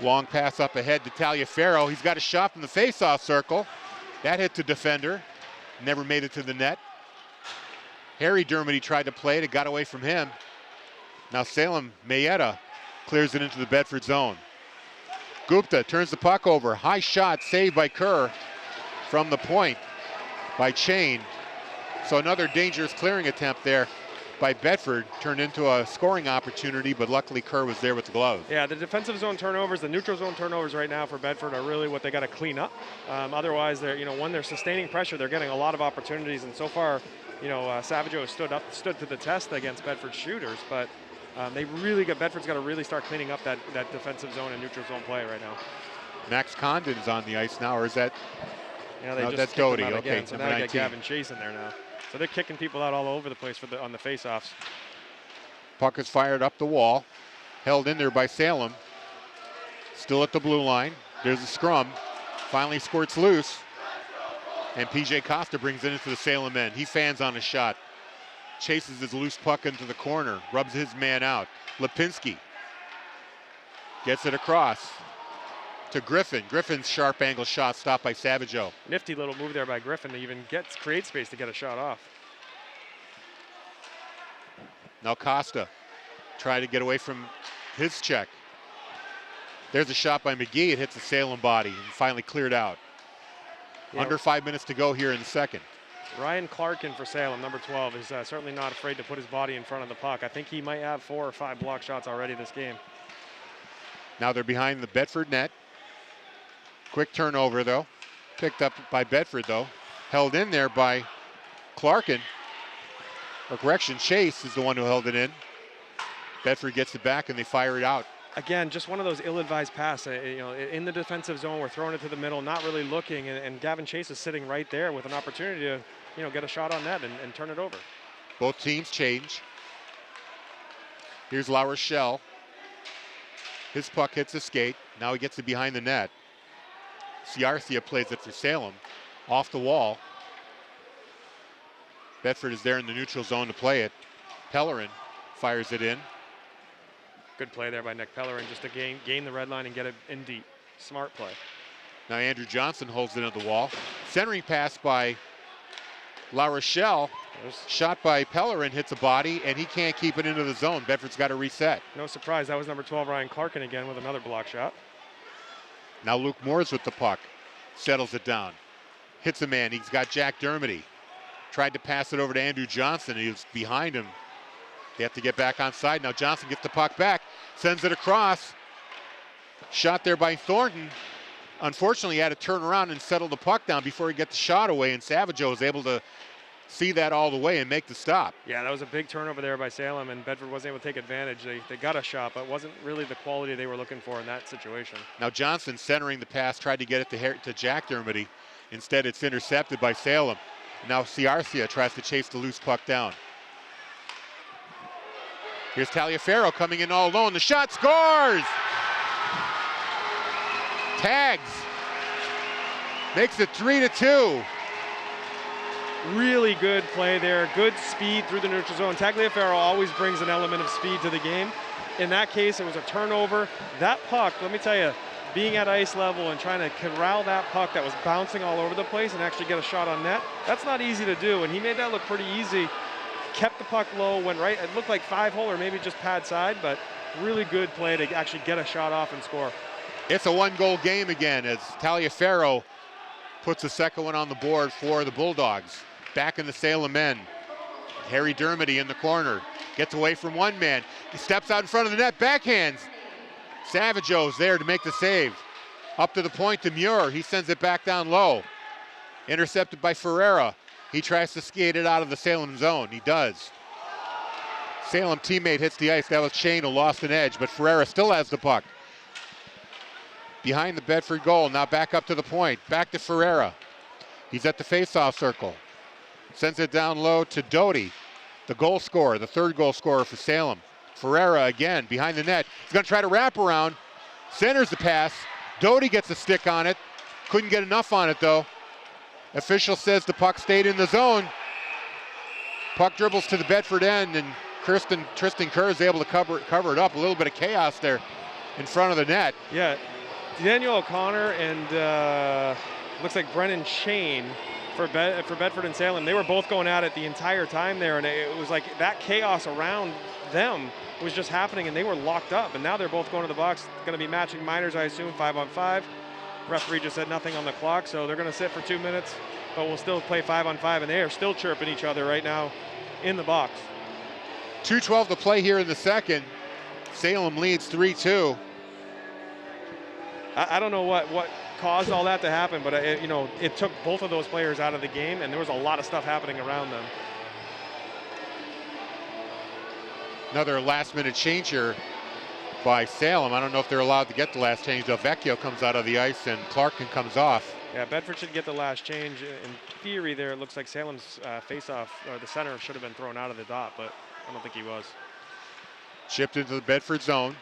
Long pass up ahead to Taliaferro. He's got a shot from the faceoff circle. That hit the defender. Never made it to the net. Harry Dermody tried to play it. It got away from him. Now Salem, Mayetta clears it into the Bedford zone. Gupta turns the puck over. High shot saved by Kerr from the point by Chain. So another dangerous clearing attempt there by Bedford turned into a scoring opportunity, but luckily Kerr was there with the glove. Yeah, the defensive zone turnovers, the neutral zone turnovers right now for Bedford are really what they got to clean up. Otherwise, they're when they're sustaining pressure, they're getting a lot of opportunities. And so far, Savageau stood to the test against Bedford shooters, but Bedford's got to really start cleaning up that defensive zone and neutral zone play right now. Max Condon is on the ice now, or is that? Yeah, they no, just that's kicked him Doty. out Okay, again, so number now they 19. got Gavin Chase in there now. So they're kicking people out all over the place on the faceoffs. Puck is fired up the wall. held in there by Salem. Still at the blue line. There's a scrum. Finally squirts loose. And PJ Costa brings it into the Salem end. He fans on a shot. Chases his loose puck into the corner. Rubs his man out. Lipinski gets it across to Griffin. Griffin's sharp angle shot stopped by Savageau. Nifty little move there by Griffin to even create space to get a shot off. Now Costa trying to get away from his check. There's a shot by McGee. It hits the Salem body and finally cleared out. Yeah. Under 5 minutes to go here in the second. Ryan Clarkin for Salem, number 12, is certainly not afraid to put his body in front of the puck. I think he might have 4 or 5 block shots already this game. Now they're behind the Bedford net. Quick turnover, though. Picked up by Bedford, though. Held in there by Clarkin. Or correction, Chase is the one who held it in. Bedford gets it back and they fire it out. Again, just one of those ill-advised passes. In the defensive zone, we're throwing it to the middle, not really looking, and Gavin Chase is sitting right there with an opportunity to, get a shot on net and turn it over. Both teams change. Here's La Rochelle. His puck hits the skate. Now he gets it behind the net. Ciarcia plays it for Salem. Off the wall. Bedford is there in the neutral zone to play it. Pellerin fires it in. Good play there by Nick Pellerin just to gain the red line and get it in deep. Smart play. Now Andrew Johnson holds it at the wall. Centering pass by La Rochelle. Shot by Pellerin hits a body, and he can't keep it into the zone. Bedford's got to reset. No surprise, that was number 12, Ryan Clarkin again with another block shot. Now Luke Moore's with the puck. Settles it down. Hits a man. He's got Jack Dermody. Tried to pass it over to Andrew Johnson. He was behind him. They have to get back on side. Now Johnson gets the puck back. Sends it across. Shot there by Thornton. Unfortunately, he had to turn around and settle the puck down before he gets the shot away, and Savageau was able to see that all the way and make the stop. Yeah, that was a big turnover there by Salem, and Bedford wasn't able to take advantage. They got a shot, but it wasn't really the quality they were looking for in that situation. Now Johnson centering the pass, tried to get it to Jack Dermody. Instead, it's intercepted by Salem. Now Ciarcia tries to chase the loose puck down. Here's Taliaferro coming in all alone. The shot scores! Tags. Makes it 3-2. Really good play there. Good speed through the neutral zone. Tagliaferro always brings an element of speed to the game. In that case, it was a turnover. That puck, let me tell you, being at ice level and trying to corral that puck that was bouncing all over the place and actually get a shot on net, that's not easy to do, and he made that look pretty easy. Kept the puck low, went right, it looked like 5-hole or maybe just pad side, but really good play to actually get a shot off and score. It's a one-goal game again as Taliaferro puts the second one on the board for the Bulldogs. Back in the Salem end. Harry Dermody in the corner. Gets away from one man. He steps out in front of the net, backhands. Savageau's there to make the save. Up to the point to Muir. He sends it back down low. Intercepted by Ferreira. He tries to skate it out of the Salem zone. He does. Salem teammate hits the ice. That was Shane who lost an edge, but Ferreira still has the puck. Behind the Bedford goal. Now back up to the point. Back to Ferreira. He's at the face-off circle. Sends it down low to Doty, the goal scorer, the third goal scorer for Salem. Ferreira again behind the net. He's going to try to wrap around. Centers the pass. Doty gets a stick on it. Couldn't get enough on it though. Official says the puck stayed in the zone. Puck dribbles to the Bedford end, and Tristan Kerr is able to cover it up. A little bit of chaos there in front of the net. Yeah, Daniel O'Connor and looks like Brennan Shane for Bedford and Salem. They were both going at it the entire time there, and it was like that chaos around them was just happening, and they were locked up. And now they're both going to the box. Going to be matching minors, I assume, 5-on-5. Referee just said nothing on the clock, so they're going to sit for 2 minutes, but we'll still play 5-on-5, and they are still chirping each other right now in the box. 2:12 to play here in the second. Salem leads 3-2. I don't know what caused all that to happen, but it took both of those players out of the game, and there was a lot of stuff happening around them. Another last-minute change here by Salem. I don't know if they're allowed to get the last change. Del Vecchio comes out of the ice, and Clarkin comes off. Yeah, Bedford should get the last change. In theory there, it looks like Salem's face-off, or the center should have been thrown out of the dot, but I don't think he was. Chipped into the Bedford zone.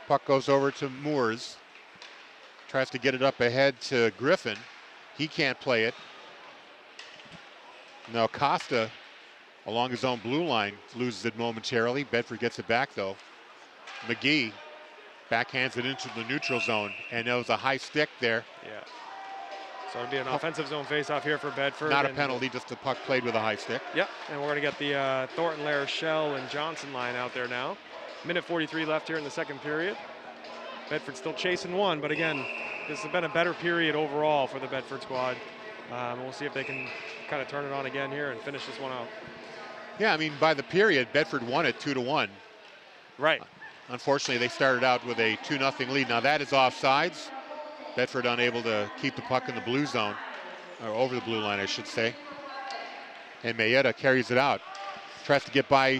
Puck goes over to Moores. Tries to get it up ahead to Griffin. He can't play it. Now Costa, along his own blue line, loses it momentarily. Bedford gets it back, though. McGee backhands it into the neutral zone, and there was a high stick there. Yeah. So it'll be an offensive zone faceoff here for Bedford. Not a penalty, just the puck played with a high stick. Yep, and we're going to get the Thornton, Larochelle, and Johnson line out there now. Minute 43 left here in the second period. Bedford still chasing one, but again, this has been a better period overall for the Bedford squad. We'll see if they can kind of turn it on again here and finish this one out. Yeah, I mean, by the period, Bedford won it 2-1. Right. Unfortunately, they started out with a 2-0 lead. Now that is offsides. Bedford unable to keep the puck in the blue zone, or over the blue line, I should say. And Mayetta carries it out. Tries to get by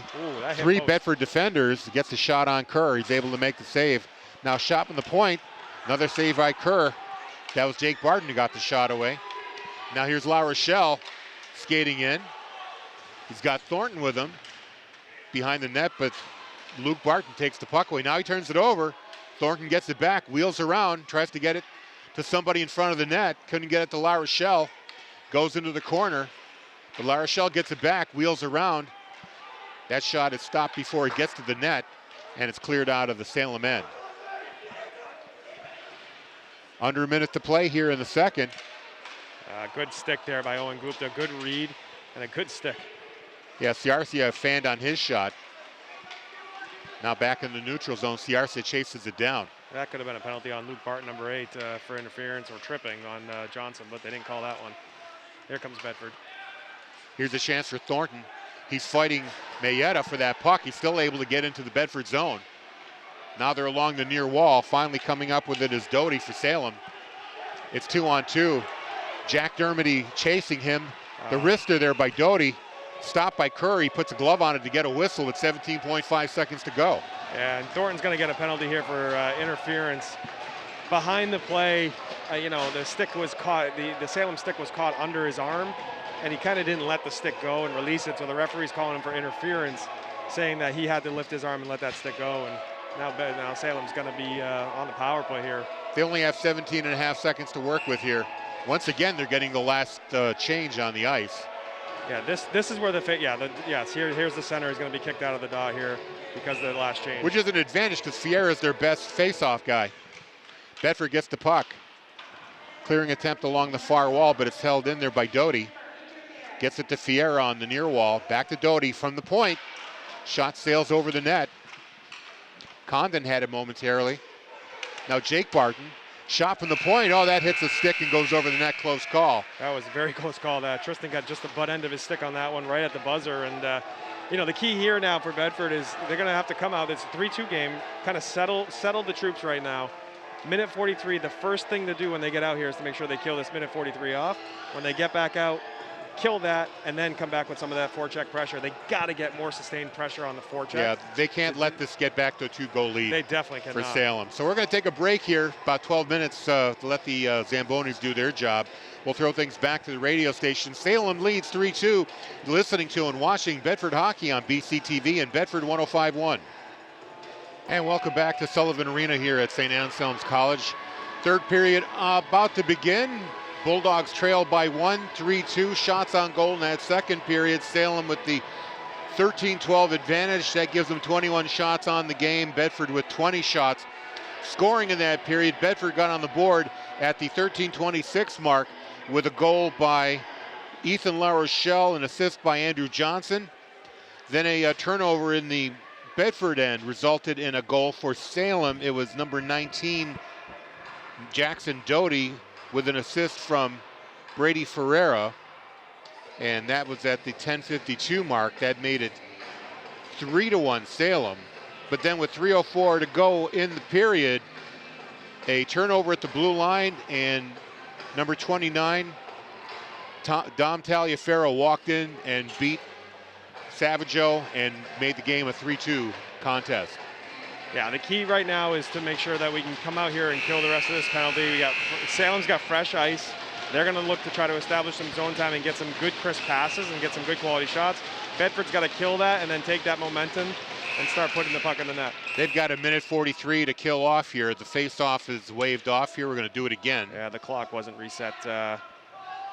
three Bedford defenders, gets a shot on Kerr. He's able to make the save. Now shot from the point, another save by Kerr. That was Jake Barton who got the shot away. Now here's La Rochelle skating in. He's got Thornton with him behind the net, but Luke Barton takes the puck away. Now he turns it over. Thornton gets it back, wheels around, tries to get it to somebody in front of the net. Couldn't get it to La Rochelle. Goes into the corner. But La Rochelle gets it back, wheels around. That shot is stopped before it gets to the net, and it's cleared out of the Salem end. Under a minute to play here in the second. Good stick there by Owen Gupta. Good read and a good stick. Yeah, Ciarcia fanned on his shot. Now back in the neutral zone, Ciarcia chases it down. That could have been a penalty on Luke Barton, number 8, for interference or tripping on Johnson, but they didn't call that one. Here comes Bedford. Here's a chance for Thornton. He's fighting Mayetta for that puck. He's still able to get into the Bedford zone. Now they're along the near wall. Finally coming up with it is Doty for Salem. It's 2-on-2. Jack Dermody chasing him. The wrister there by Doty. Stopped by Curry. Puts a glove on it to get a whistle with 17.5 seconds to go. Yeah, and Thornton's going to get a penalty here for interference. Behind the play, the stick was caught, the Salem stick was caught under his arm, and he kind of didn't let the stick go and release it, so the referee's calling him for interference, saying that he had to lift his arm and let that stick go, and now Salem's going to be on the power play here. They only have 17.5 seconds to work with here. Once again, they're getting the last change on the ice. Yeah, this is where here's the center is going to be kicked out of the dot here because of the last change. Which is an advantage because Fiera is their best face-off guy. Bedford gets the puck. Clearing attempt along the far wall, but it's held in there by Doty. Gets it to Fiera on the near wall. Back to Doty from the point. Shot sails over the net. Condon had it momentarily. Now Jake Barton. Shot from the point. Oh, that hits a stick and goes over the net. Close call. That was a very close call. Tristan got just the butt end of his stick on that one right at the buzzer. And, the key here now for Bedford is they're going to have to come out. It's a 3-2 game. Kind of settle the troops right now. Minute 43, the first thing to do when they get out here is to make sure they kill this minute 43 off. When they get back out, kill that, and then come back with some of that forecheck pressure. They got to get more sustained pressure on the forecheck. Yeah, they can't let this get back to a 2-goal lead. They definitely cannot. For Salem. So we're going to take a break here, about 12 minutes to let the Zambonis do their job. We'll throw things back to the radio station. Salem leads 3-2. Listening to and watching Bedford hockey on BCTV and Bedford 105.1. And welcome back to Sullivan Arena here at St. Anselm's College. Third period about to begin. Bulldogs trail by 1, 3-2 shots on goal in that second period. Salem with the 13-12 advantage. That gives them 21 shots on the game. Bedford with 20 shots. Scoring in that period, Bedford got on the board at the 13:26 mark with a goal by Ethan LaRochelle, an assist by Andrew Johnson. Then a turnover in the Bedford end resulted in a goal for Salem. It was number 19, Jackson Doty, with an assist from Brady Ferreira, and that was at the 10:52 mark. That made it 3-1 Salem. But then with 3:04 to go in the period, a turnover at the blue line, and number 29, Dom Taliaferro, walked in and beat Savageau and made the game a 3-2 contest. Yeah, the key right now is to make sure that we can come out here and kill the rest of this penalty. Salem's got fresh ice. They're going to look to try to establish some zone time and get some good crisp passes and get some good quality shots. Bedford's got to kill that and then take that momentum and start putting the puck in the net. They've got a minute 43 to kill off here. The face-off is waved off here. We're going to do it again. Yeah, the clock wasn't reset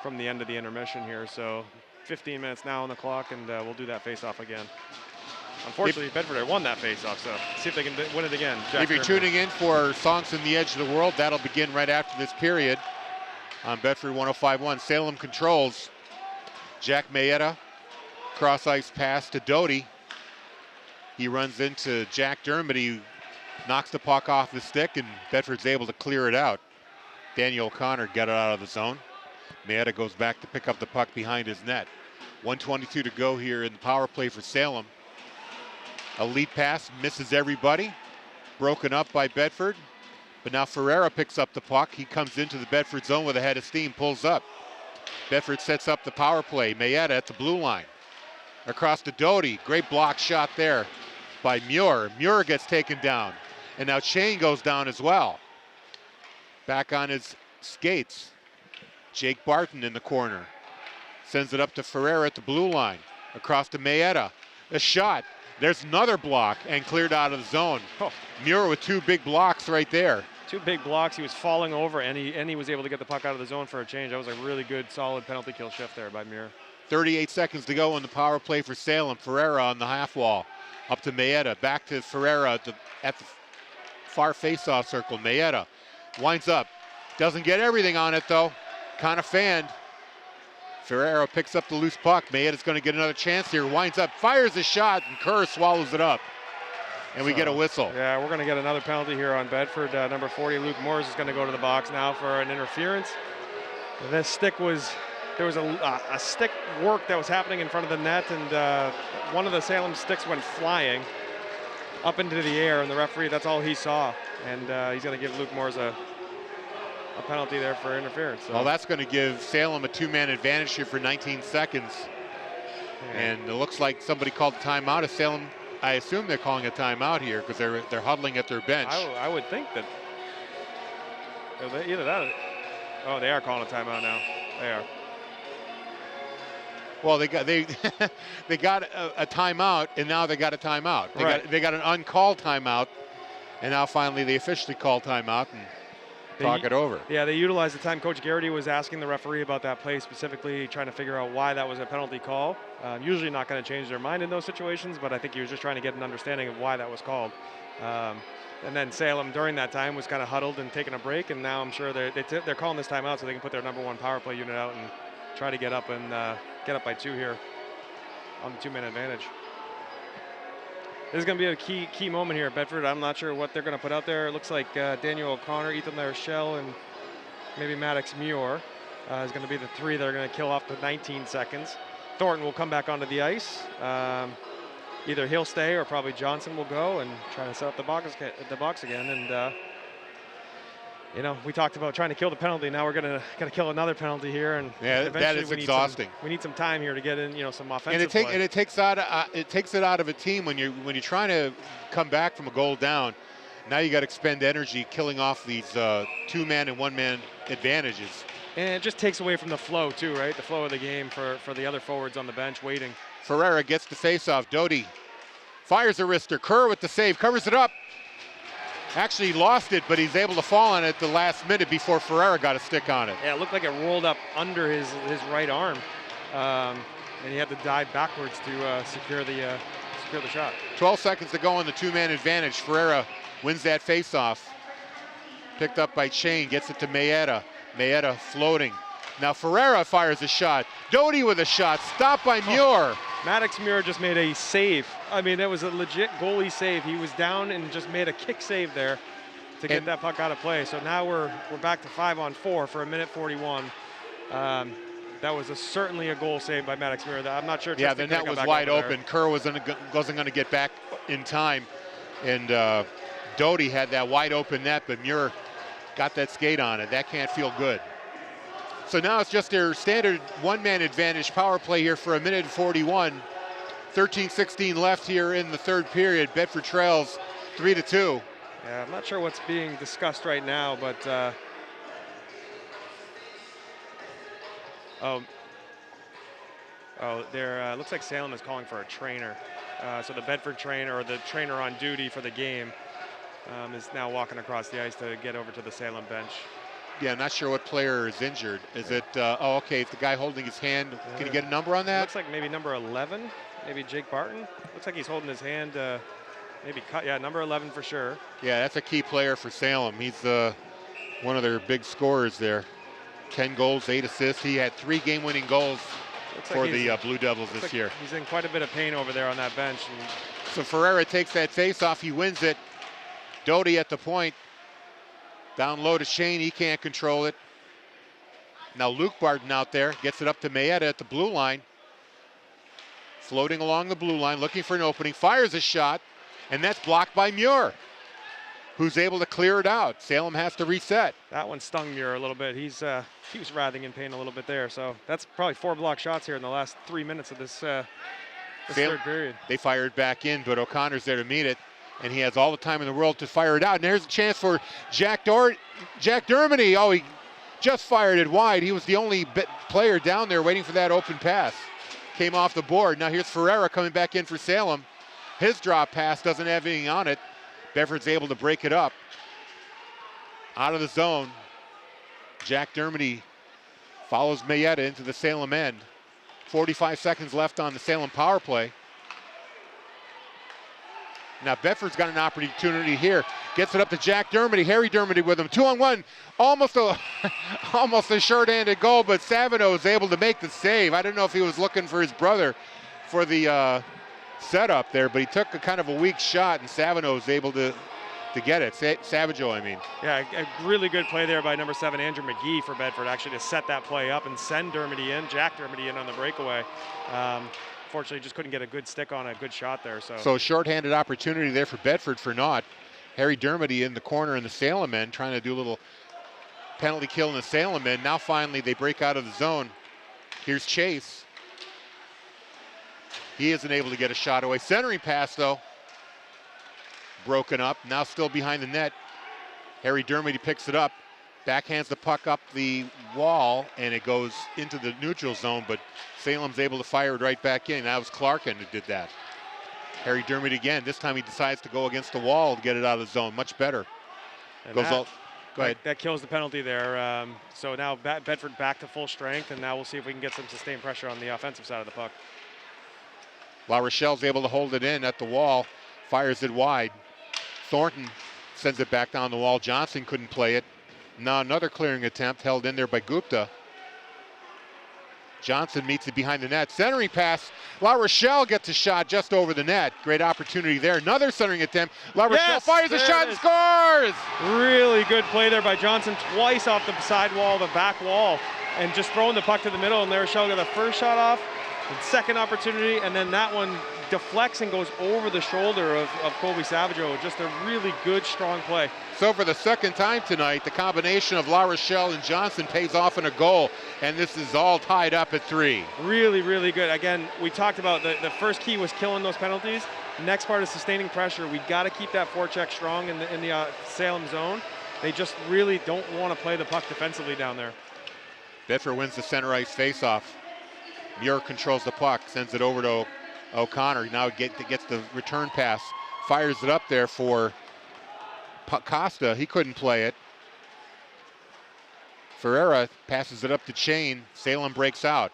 from the end of the intermission here, so 15 minutes now on the clock, and we'll do that face-off again. Unfortunately, Bedford had won that face-off, so see if they can win it again. If you're tuning in for Songs in the Edge of the World, that'll begin right after this period on Bedford 105.1. Salem controls. Jack Mayetta, cross-ice pass to Doty. He runs into Jack Dermody, knocks the puck off the stick, and Bedford's able to clear it out. Daniel O'Connor got it out of the zone. Mayetta goes back to pick up the puck behind his net. 1:22 to go here in the power play for Salem. A lead pass misses everybody. Broken up by Bedford. But now Ferreira picks up the puck. He comes into the Bedford zone with a head of steam, pulls up. Bedford sets up the power play. Mayetta at the blue line. Across to Doty. Great block shot there by Muir. Muir gets taken down. And now Shane goes down as well. Back on his skates. Jake Barton in the corner. Sends it up to Ferreira at the blue line. Across to Mayetta. A shot. There's another block and cleared out of the zone. Oh. Muir with two big blocks right there. Two big blocks. He was falling over, and he was able to get the puck out of the zone for a change. That was a really good, solid penalty kill shift there by Muir. 38 seconds to go in the power play for Salem. Ferreira on the half wall. Up to Mayetta. Back to Ferreira at the far face-off circle. Mayetta winds up. Doesn't get everything on it, though. Kind of fanned. Ferreira picks up the loose puck. Mayetta's going to get another chance here. Winds up, fires a shot, and Kerr swallows it up. And we get a whistle. Yeah, we're going to get another penalty here on Bedford. Number 40, Luke Morris, is going to go to the box now for an interference. This stick was, there was a stick work that was happening in front of the net, and one of the Salem sticks went flying up into the air, and the referee, that's all he saw. And he's going to give Luke Morris a penalty there for interference. So. Well, that's going to give Salem a two-man advantage here for 19 seconds. Yeah. And it looks like somebody called a timeout. Salem, I assume they're calling a timeout here because they're huddling at their bench. I would think that either that. Oh, they are calling a timeout now. They are. Well, they got they got a timeout, and now they got a timeout. They got an uncalled timeout, and now finally they officially call timeout and talk it over. Yeah, they utilized the time. Coach Garrity was asking the referee about that play, specifically trying to figure out why that was a penalty call. Usually not going to change their mind in those situations, but I think he was just trying to get an understanding of why that was called. And then Salem during that time was kind of huddled and taking a break, and now I'm sure they're calling this timeout so they can put their number one power play unit out and try to get up by 2 here on the 2-man advantage. This is going to be a key moment here at Bedford. I'm not sure what they're going to put out there. It looks like Daniel O'Connor, Ethan Larochelle, and maybe Maddox Muir is going to be the three that are going to kill off the 19 seconds. Thornton will come back onto the ice. Either he'll stay or probably Johnson will go and try to set up the box again. And we talked about trying to kill the penalty. Now we're going to kill another penalty here, and yeah, that is exhausting. We need some time here to get in, some offensive. And it takes it out of a team when you're trying to come back from a goal down. Now you got to expend energy killing off these 2-man and 1-man advantages. And it just takes away from the flow too, right? The flow of the game for the other forwards on the bench waiting. Ferreira gets the face-off. Doty fires a wrister. Kerr with the save, covers it up. Actually lost it, but he's able to fall on it the last minute before Ferreira got a stick on it. Yeah, it looked like it rolled up under his right arm, and he had to dive backwards to secure the shot. 12 seconds to go on the 2-man advantage. Ferreira wins that face-off. Picked up by Shane, gets it to Mayetta. Mayetta floating. Now Ferreira fires a shot. Doty with a shot, stopped by Muir. Maddox Muir just made a save. I mean, that was a legit goalie save. He was down and just made a kick save there to get that puck out of play. So now we're back to 5-on-4 for a minute 41. That was certainly a goal save by Maddox Muir. I'm not sure. Yeah, the net was wide open. Kerr wasn't going to get back in time, and Doty had that wide open net, but Muir got that skate on it. That can't feel good. So now it's just their standard 1-man advantage power play here for a minute and 41. 13-16 left here in the third period. Bedford trails 3-2. Yeah, I'm not sure what's being discussed right now, but there looks like Salem is calling for a trainer. So the Bedford trainer, or the trainer on duty for the game, is now walking across the ice to get over to the Salem bench. Yeah, not sure what player is injured. Is it, oh, okay, it's the guy holding his hand. Can you get a number on that? Looks like maybe number 11, maybe Jake Barton. Looks like he's holding his hand, maybe cut, yeah, number 11 for sure. Yeah, that's a key player for Salem. He's one of their big scorers there. 10 goals, 8 assists. He had 3 game-winning goals for the Blue Devils this year. He's in quite a bit of pain over there on that bench. So Ferreira takes that face-off. He wins it. Doty at the point. Down low to Shane. He can't control it. Now Luke Barton out there. Gets it up to Mayetta at the blue line. Floating along the blue line, looking for an opening. Fires a shot, and that's blocked by Muir, who's able to clear it out. Salem has to reset. That one stung Muir a little bit. He was writhing in pain a little bit there. So that's probably 4 block shots here in the last 3 minutes of this third period. They fired back in, but O'Connor's there to meet it, and he has all the time in the world to fire it out. And there's a chance for Jack Dermody. Oh, he just fired it wide. He was the only player down there waiting for that open pass. Came off the board. Now here's Ferreira coming back in for Salem. His drop pass doesn't have anything on it. Bedford's able to break it up. Out of the zone. Jack Dermody follows Mayetta into the Salem end. 45 seconds left on the Salem power play. Now Bedford's got an opportunity here. Gets it up to Jack Dermody. Harry Dermody with him. 2-on-1. Almost a short-handed goal, but Savino is able to make the save. I don't know if he was looking for his brother for the setup there, but he took a kind of a weak shot, and Savino was able to get it. Savaggio, I mean. Yeah, a really good play there by number 7, Andrew McGee for Bedford, actually, to set that play up and send Dermody in, Jack Dermody in on the breakaway. Fortunately, just couldn't get a good stick on a good shot there. So short-handed opportunity there for Bedford for naught. Harry Dermody in the corner in the Salem end, trying to do a little penalty kill in the Salem end. Now finally they break out of the zone. Here's Chase. He isn't able to get a shot away. Centering pass, though. Broken up. Now still behind the net. Harry Dermody picks it up. Backhands the puck up the wall, and it goes into the neutral zone, but Salem's able to fire it right back in. That was Clarkin who did that. Harry Dermody again. This time he decides to go against the wall to get it out of the zone. Much better. Go ahead. That kills the penalty there. So now Bedford back to full strength, and now we'll see if we can get some sustained pressure on the offensive side of the puck. La Rochelle's able to hold it in at the wall. Fires it wide. Thornton sends it back down the wall. Johnson couldn't play it. Now another clearing attempt held in there by Gupta. Johnson meets it behind the net. Centering pass. La Rochelle gets a shot just over the net. Great opportunity there. Another centering attempt. La Rochelle fires a shot and scores! Really good play there by Johnson. Twice off the side wall, the back wall, and just throwing the puck to the middle. And La Rochelle got the first shot off, the second opportunity, and then that one deflects and goes over the shoulder of Colby Savaggio. Just a really good, strong play. So for the second time tonight, the combination of La Rochelle and Johnson pays off in a goal, and this is all tied up at 3. Really, really good. Again, we talked about the first key was killing those penalties. Next part is sustaining pressure. We got to keep that forecheck strong in the Salem zone. They just really don't want to play the puck defensively down there. Bedford wins the center ice faceoff. Muir controls the puck, sends it over to O'Connor. Now gets the return pass, fires it up there for Costa. He couldn't play it. Ferreira passes it up to Chain. Salem breaks out.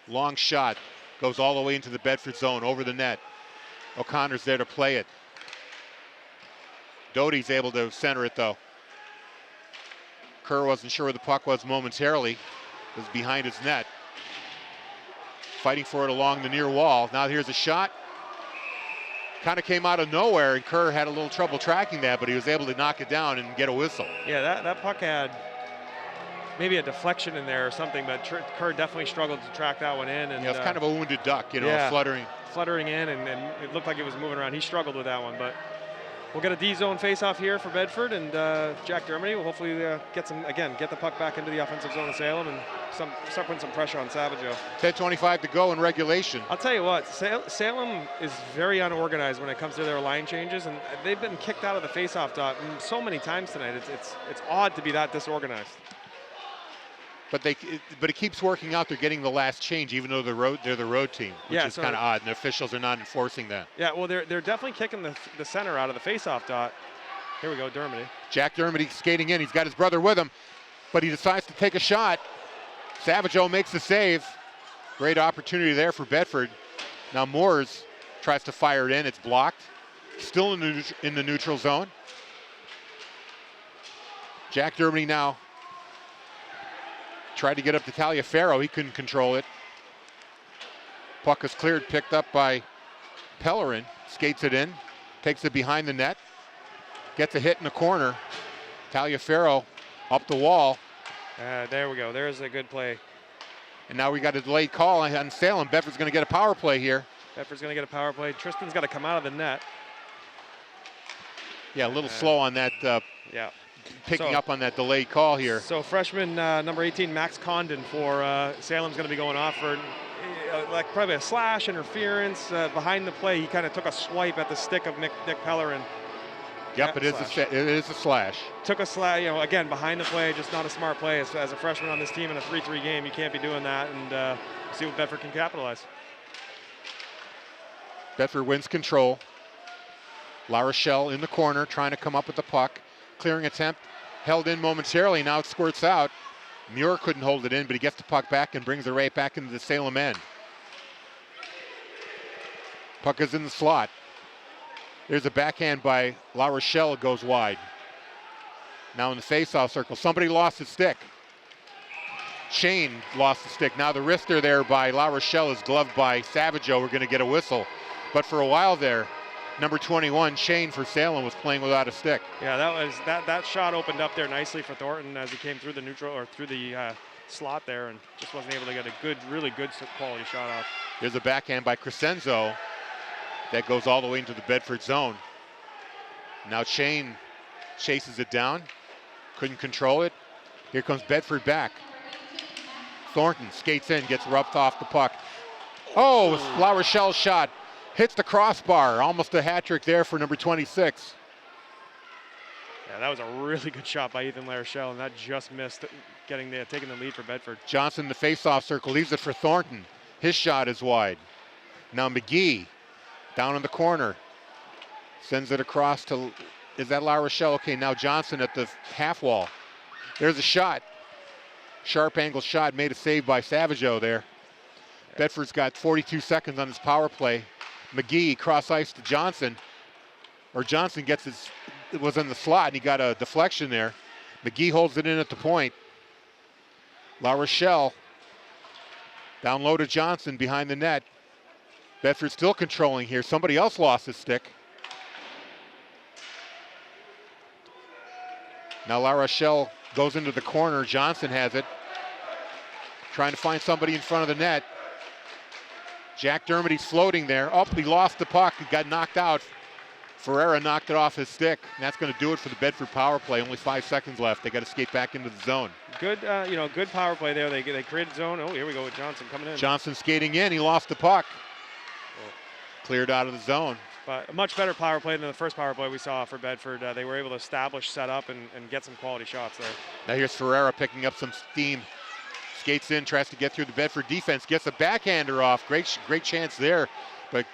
Long shot, goes all the way into the Bedford zone, over the net. O'Connor's there to play it. Doty's able to center it though. Kerr wasn't sure where the puck was momentarily. It was behind his net. Fighting for it along the near wall. Now here's a shot. Kind of came out of nowhere, and Kerr had a little trouble tracking that, but he was able to knock it down and get a whistle. Yeah, that puck had maybe a deflection in there or something, but Kerr definitely struggled to track that one in. And yeah, it's kind of a wounded duck, fluttering in, and it looked like it was moving around. He struggled with that one, but we'll get a D-zone face-off here for Bedford, and Jack Dermody will hopefully get the puck back into the offensive zone of Salem and start putting some pressure on Savaggio. 10:25 to go in regulation. I'll tell you what, Salem is very unorganized when it comes to their line changes, and they've been kicked out of the face-off dot so many times tonight. It's odd to be that disorganized. But it keeps working out. They're getting the last change, even though they're the road team, which is kind of odd, and the officials are not enforcing that. Yeah, well, they're definitely kicking the center out of the faceoff dot. Here we go, Dermody. Jack Dermody skating in. He's got his brother with him, but he decides to take a shot. Savageau makes the save. Great opportunity there for Bedford. Now Moores tries to fire it in. It's blocked. Still in the neutral zone. Jack Dermody now tried to get up to Taliaferro. He couldn't control it. Puck is cleared, picked up by Pellerin. Skates it in, takes it behind the net, gets a hit in the corner. Taliaferro up the wall. There we go. There's a good play. And now we got a delayed call on Salem. Bedford's going to get a power play here. Bedford's going to get a power play. Tristan's got to come out of the net. Yeah, a little slow on that. Yeah. Picking up on that delayed call here. So freshman number 18, Max Condon for Salem's going to be going off for like probably a slash interference behind the play. He kind of took a swipe at the stick of Nick Pellerin. Yep, it is a slash. Took a slash, again, behind the play, just not a smart play. As a freshman on this team in a 3-3 game, you can't be doing that, and see what Bedford can capitalize. Bedford wins control. La Rochelle in the corner, trying to come up with the puck. Clearing attempt, held in momentarily, now it squirts out. Muir couldn't hold it in, but he gets the puck back and brings it right back into the Salem end. Puck is in the slot. There's a backhand by La Rochelle, it goes wide. Now in the face-off circle, somebody lost his stick. Shane lost the stick. Now the wrister there by La Rochelle is gloved by Savageau. We're going to get a whistle. But for a while there, number 21, Shane for Salem, was playing without a stick. Yeah, that shot opened up there nicely for Thornton as he came through the neutral or through the slot there, and just wasn't able to get a really good quality shot off. There's a backhand by Crescenzo that goes all the way into the Bedford zone. Now Shane chases it down, couldn't control it. Here comes Bedford back. Thornton skates in, gets rubbed off the puck. Oh, La Rochelle's shot. Hits the crossbar, almost a hat trick there for number 26. Yeah, that was a really good shot by Ethan La Rochelle, and that just missed taking the lead for Bedford. Johnson in the face-off circle, leaves it for Thornton. His shot is wide. Now McGee down in the corner. Sends it across to, is that La Rochelle? Okay, now Johnson at the half wall. There's a shot. Sharp angle shot, made a save by Savageau there. Bedford's got 42 seconds on his power play. McGee cross ice to Johnson, or Johnson gets it was in the slot and he got a deflection there. McGee holds it in at the point. La Rochelle down low to Johnson behind the net. Bedford still controlling here. Somebody else lost his stick. Now La Rochelle goes into the corner. Johnson has it. Trying to find somebody in front of the net. Jack Dermody's floating there. Oh, he lost the puck. He got knocked out. Ferreira knocked it off his stick. And that's going to do it for the Bedford power play. Only 5 seconds left. They got to skate back into the zone. Good, good power play there. They created zone. Oh, here we go with Johnson coming in. Johnson skating in. He lost the puck. Cleared out of the zone. But a much better power play than the first power play we saw for Bedford. They were able to establish, set up, and get some quality shots there. Now here's Ferreira picking up some steam. Skates in, tries to get through the Bedford defense, gets a backhander off. Great chance there, but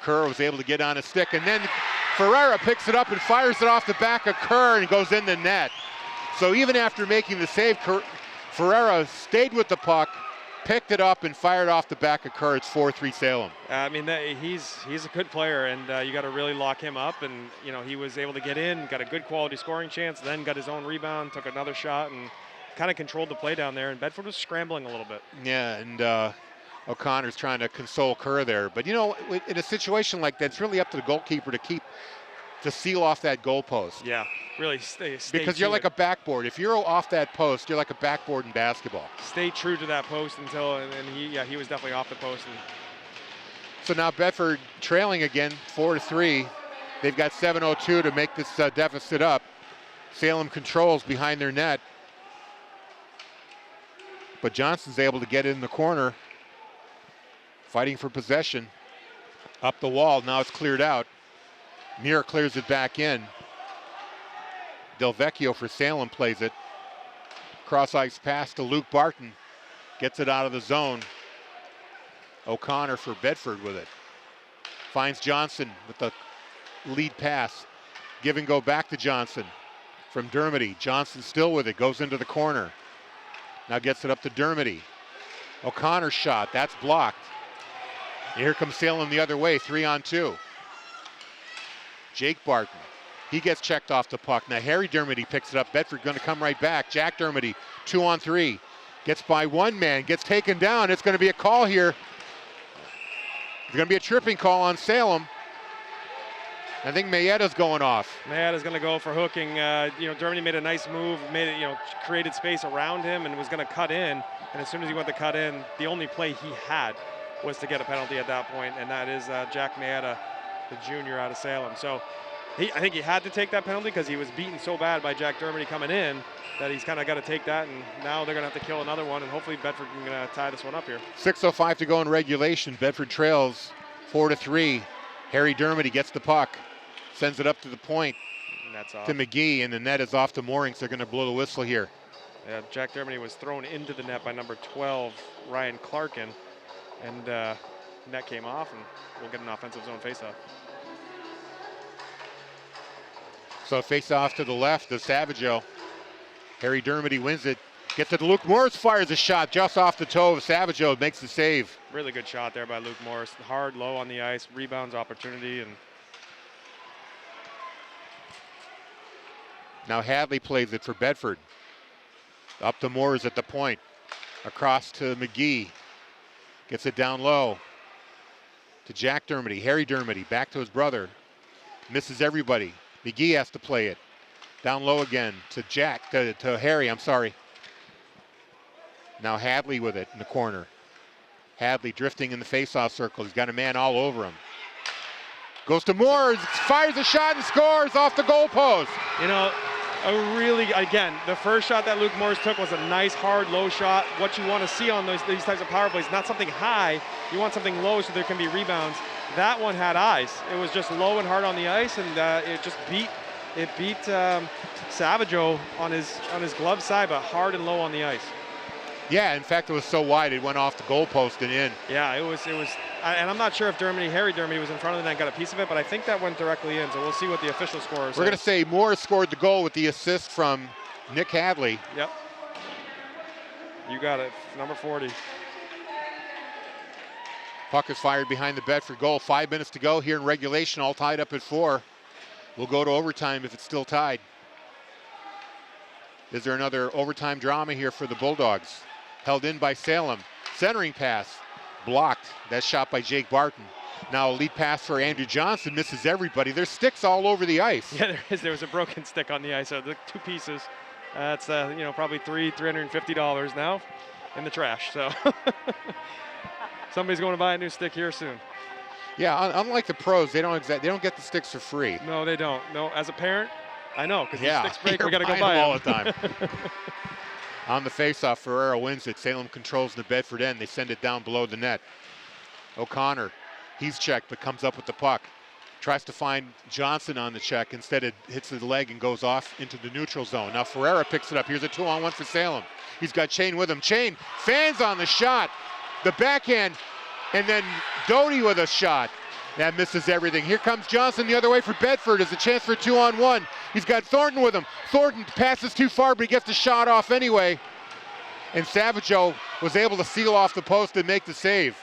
Kerr was able to get on his stick. And then Ferreira picks it up and fires it off the back of Kerr and goes in the net. So even after making the save, Ferreira stayed with the puck, picked it up and fired off the back of Kerr. It's 4-3 Salem. I mean, he's a good player, and you got to really lock him up. And he was able to get in, got a good quality scoring chance, then got his own rebound, took another shot, and kind of controlled the play down there. And Bedford was scrambling a little bit. Yeah, and O'Connor's trying to console Kerr there. But in a situation like that, it's really up to the goalkeeper to seal off that goal post. Yeah, really stay because you're like a backboard. If you're off that post, you're like a backboard in basketball. Stay true to that post until, and he was definitely off the post. So now Bedford trailing again, 4-3. They've got 7:02 to make this deficit up. Salem controls behind their net. But Johnson's able to get in the corner, fighting for possession. Up the wall, now it's cleared out. Muir clears it back in. Del Vecchio for Salem plays it. Cross ice pass to Luke Barton. Gets it out of the zone. O'Connor for Bedford with it. Finds Johnson with the lead pass. Give and go back to Johnson from Dermody. Johnson still with it, goes into the corner. Now gets it up to Dermody. O'Connor's shot, that's blocked. And here comes Salem the other way, 3-on-2. Jake Barton, he gets checked off the puck. Now Harry Dermody picks it up. Bedford going to come right back. Jack Dermody, 2-on-3. Gets by one man, gets taken down. It's going to be a call here. It's going to be a tripping call on Salem. I think Mayetta's going off. Mayetta's going to go for hooking. Dermody made a nice move, made it, created space around him and was going to cut in. And as soon as he went to cut in, the only play he had was to get a penalty at that point, and that is Jack Mayetta, the junior out of Salem. So I think he had to take that penalty because he was beaten so bad by Jack Dermody coming in that he's kind of got to take that, and now they're going to have to kill another one, and hopefully Bedford can tie this one up here. 6:05 to go in regulation. Bedford trails 4-3. Harry Dermody gets the puck, sends it up to the point to McGee, and the net is off the moorings. They're going to blow the whistle here. Yeah, Jack Dermody was thrown into the net by number 12, Ryan Clarkin, and net came off, and we'll get an offensive zone faceoff. So face-off to the left of Savageau. Harry Dermody wins it. Gets it to Luke Morris, fires a shot just off the toe of Savageau, makes the save. Really good shot there by Luke Morris. Hard, low on the ice, rebounds opportunity. And now Hadley plays it for Bedford. Up to Moores at the point. Across to McGee. Gets it down low to Jack Dermody. Harry Dermody back to his brother. Misses everybody. McGee has to play it. Down low again to Harry, I'm sorry. Now Hadley with it in the corner. Hadley drifting in the face-off circle. He's got a man all over him. Goes to Moores, fires a shot and scores off the goalpost. Again, the first shot that Luke Morris took was a nice, hard, low shot. What you want to see on these types of power plays, not something high. You want something low so there can be rebounds. That one had eyes. It was just low and hard on the ice, and it just beat Savageau on his glove side, but hard and low on the ice. Yeah, in fact, it was so wide it went off the goalpost and in. Yeah, it was, and I'm not sure if Harry Dermody was in front of the net, got a piece of it, but I think that went directly in. So we'll see what the official score is. We're going to say Moore scored the goal with the assist from Nick Hadley. Yep. You got it, number 40. Puck is fired behind the Bedford goal. 5 minutes to go here in regulation, all tied up at 4. We'll go to overtime if it's still tied. Is there another overtime drama here for the Bulldogs? Held in by Salem. Centering pass, blocked. That shot by Jake Barton. Now a lead pass for Andrew Johnson, misses everybody. There's sticks all over the ice. Yeah, there is. There was a broken stick on the ice. So the 2 pieces. That's probably $350 now in the trash. So somebody's going to buy a new stick here soon. Yeah, unlike the pros, they don't get the sticks for free. No, they don't. No, as a parent, I know, because the sticks break, we got to go buy buy them them all the time. On the faceoff, Ferreira wins it. Salem controls the Bedford end. They send it down below the net. O'Connor, he's checked, but comes up with the puck. Tries to find Johnson on the check. Instead, it hits the leg and goes off into the neutral zone. Now Ferreira picks it up. Here's a 2-on-1 for Salem. He's got Chain with him. Chain fans on the shot. The backhand, and then Doty with a shot. That misses everything. Here comes Johnson the other way for Bedford as a chance for 2-on-1. He's got Thornton with him. Thornton passes too far, but he gets the shot off anyway. And Savageau was able to seal off the post and make the save.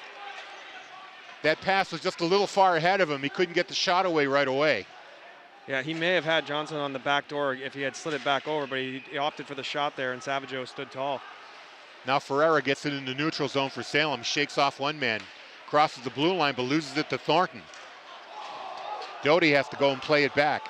That pass was just a little far ahead of him. He couldn't get the shot away right away. Yeah, he may have had Johnson on the back door if he had slid it back over, but he opted for the shot there, and Savageau stood tall. Now Ferreira gets it in the neutral zone for Salem. Shakes off one man. Crosses the blue line, but loses it to Thornton. Doty has to go and play it back.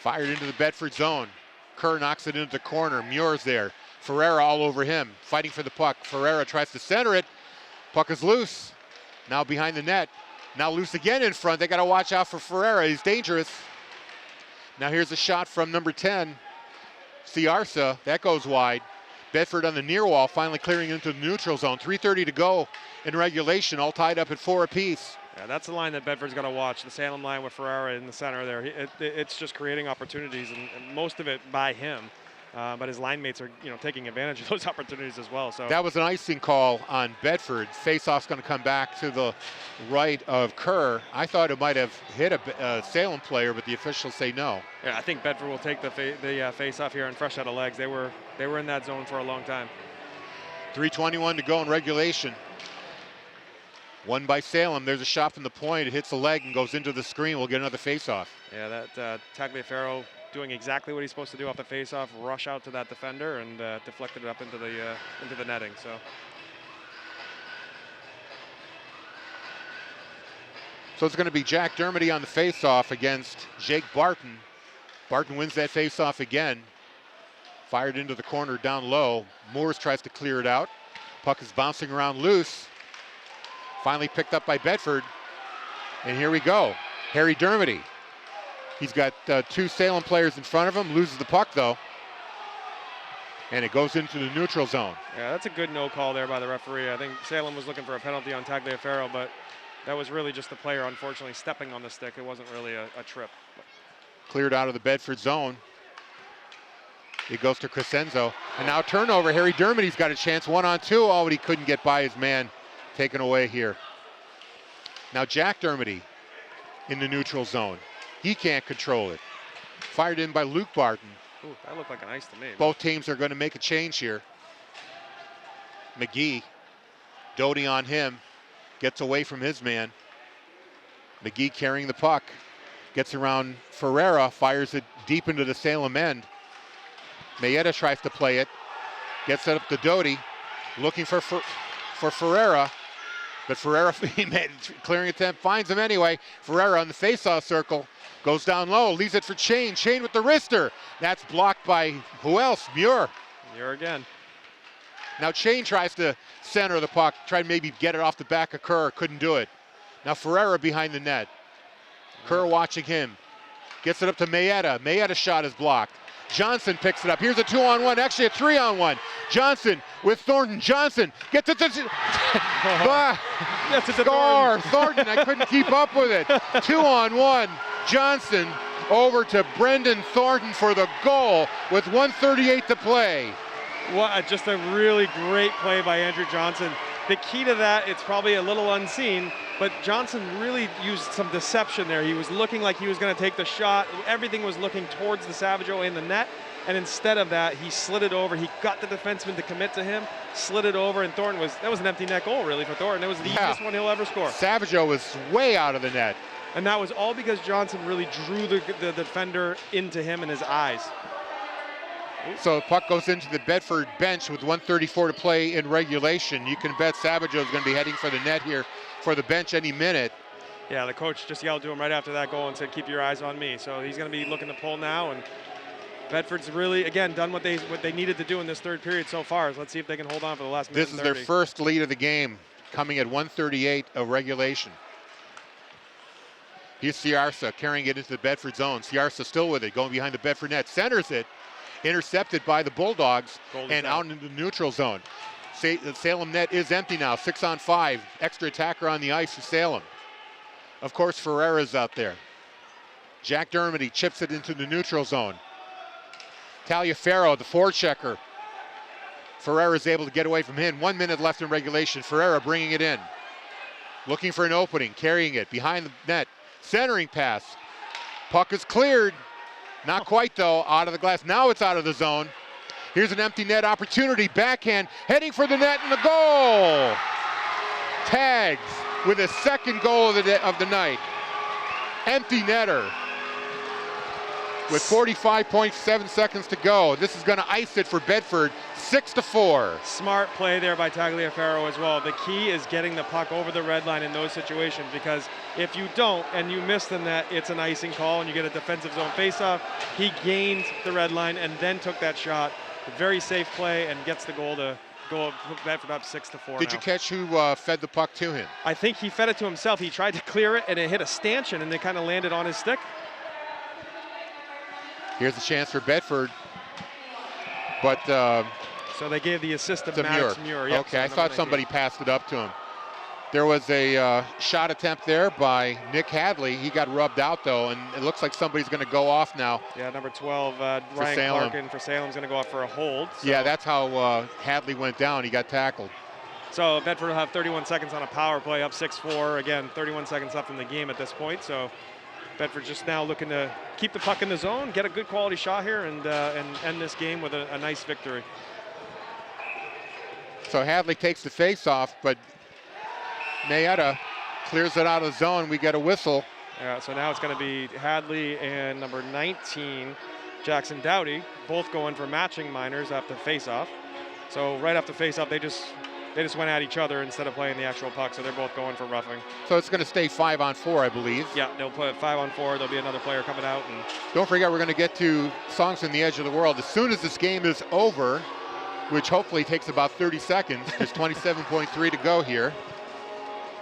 Fired into the Bedford zone. Kerr knocks it into the corner. Muir's there. Ferreira all over him, fighting for the puck. Ferreira tries to center it. Puck is loose. Now behind the net. Now loose again in front. They got to watch out for Ferreira. He's dangerous. Now here's a shot from number 10, Ciarsa. That goes wide. Bedford on the near wall, finally clearing into the neutral zone. 3:30 to go in regulation, all tied up at 4 apiece. Yeah, that's the line that Bedford's got to watch. The Salem line with Ferreira in the center there. It's just creating opportunities, and most of it by him. but his line mates are taking advantage of those opportunities as well. So that was an icing call on Bedford. Face-off's going to come back to the right of Kerr. I thought it might have hit a Salem player, but the officials say no. Yeah, I think Bedford will take the face-off here and fresh out of legs. They were in that zone for a long time. 3:21 to go in regulation. Won by Salem. There's a shot from the point. It hits the leg and goes into the screen. We'll get another face-off. Yeah, that Tagliaferro doing exactly what he's supposed to do off the face-off, rush out to that defender and deflected it up into the netting. So it's going to be Jack Dermody on the face-off against Jake Barton. Barton wins that face-off again. Fired into the corner down low. Moores tries to clear it out. Puck is bouncing around loose. Finally picked up by Bedford. And here we go. Harry Dermody. He's got two Salem players in front of him. Loses the puck though. And it goes into the neutral zone. Yeah, that's a good no call there by the referee. I think Salem was looking for a penalty on Tagliaferro, but that was really just the player unfortunately stepping on the stick. It wasn't really a trip. Cleared out of the Bedford zone. It goes to Crescenzo. And now turnover. Harry Dermody's got a chance 1-on-2. Oh, but he couldn't get by his man. Taken away here. Now Jack Dermody in the neutral zone. He can't control it. Fired in by Luke Barton. Ooh, that looked like an ice to me. Both teams are going to make a change here. McGee, Doty on him, gets away from his man. McGee carrying the puck, gets around Ferreira, fires it deep into the Salem end. Mayetta tries to play it, gets it up to Doty, looking for Ferreira, but Ferreira clearing attempt, finds him anyway. Ferreira on the face-off circle, goes down low, leaves it for Chain. Chain with the wrister. That's blocked by who else? Muir. Muir again. Now Chain tries to center the puck, try to maybe get it off the back of Kerr, couldn't do it. Now Ferreira behind the net. Kerr watching him. Gets it up to Mayetta. Mayetta's shot is blocked. Johnson picks it up. Here's a 2-on-1, actually a 3-on-1. Johnson with Thornton. Johnson gets it to score. Thornton, I couldn't keep up with it. 2-on-1. Johnson over to Brendan Thornton for the goal with 1:38 to play. What just a really great play by Andrew Johnson. The key to that, it's probably a little unseen, but Johnson really used some deception there. He was looking like he was going to take the shot. Everything was looking towards the Savageau in the net, and instead of that, he slid it over. He got the defenseman to commit to him, slid it over, and Thornton that was an empty net goal really for Thornton. It was the easiest one he'll ever score. Savageau was way out of the net. And that was all because Johnson really drew the defender into him and his eyes. So the puck goes into the Bedford bench with 1:34 to play in regulation. You can bet Savageau is going to be heading for the net here for the bench any minute. Yeah, the coach just yelled to him right after that goal and said, "Keep your eyes on me." So he's going to be looking to pull now, and Bedford's really, again, done what they needed to do in this third period so far. So let's see if they can hold on for the last minute. This is their first lead of the game, coming at 1:38 of regulation. Here's Ciarsa carrying it into the Bedford zone. Ciarsa still with it, going behind the Bedford net, centers it. Intercepted by the Bulldogs and out into the neutral zone. The Salem net is empty now, 6-on-5. Extra attacker on the ice for Salem. Of course, Ferreira's out there. Jack Dermody chips it into the neutral zone. Taliaferro, the forechecker. Ferreira's able to get away from him. 1 minute left in regulation. Ferreira bringing it in. Looking for an opening, carrying it behind the net. Centering pass. Puck is cleared. Not quite though, out of the glass. Now it's out of the zone. Here's an empty net opportunity. Backhand, heading for the net and the goal. Tags with his second goal of the night. Empty netter. With 45.7 seconds to go. This is going to ice it for Bedford, 6-4. Smart play there by Tagliaferro as well. The key is getting the puck over the red line in those situations, because if you don't and you miss the net, it's an icing call and you get a defensive zone faceoff. He gained the red line and then took that shot. A very safe play and gets the goal to go Bedford up 6-4. Did you catch who fed the puck to him? I think he fed it to himself. He tried to clear it and it hit a stanchion and it kind of landed on his stick. Here's a chance for Bedford, but so they gave the assist to Maddox Muir. Yep, okay, I thought somebody passed it up to him. There was a shot attempt there by Nick Hadley. He got rubbed out, though, and it looks like somebody's going to go off now. Yeah, number 12, Ryan Salem. Clarkin for Salem's going to go off for a hold. So. Yeah, that's how Hadley went down. He got tackled. So Bedford will have 31 seconds on a power play, up 6-4. Again, 31 seconds left in the game at this point. So Bedford just now looking to keep the puck in the zone, get a good quality shot here, and end this game with a nice victory. So Hadley takes the face-off, but Mayetta clears it out of the zone. We get a whistle. Yeah, so now it's going to be Hadley and number 19, Jackson Dowdy, both going for matching minors after face-off. So right after face-off, they just went at each other instead of playing the actual puck, so they're both going for roughing. So it's going to stay 5-on-4, I believe. Yeah, they'll put 5-on-4. There'll be another player coming out. And don't forget, we're going to get to Songs from the Edge of the World. As soon as this game is over, which hopefully takes about 30 seconds, there's 27.3 to go here.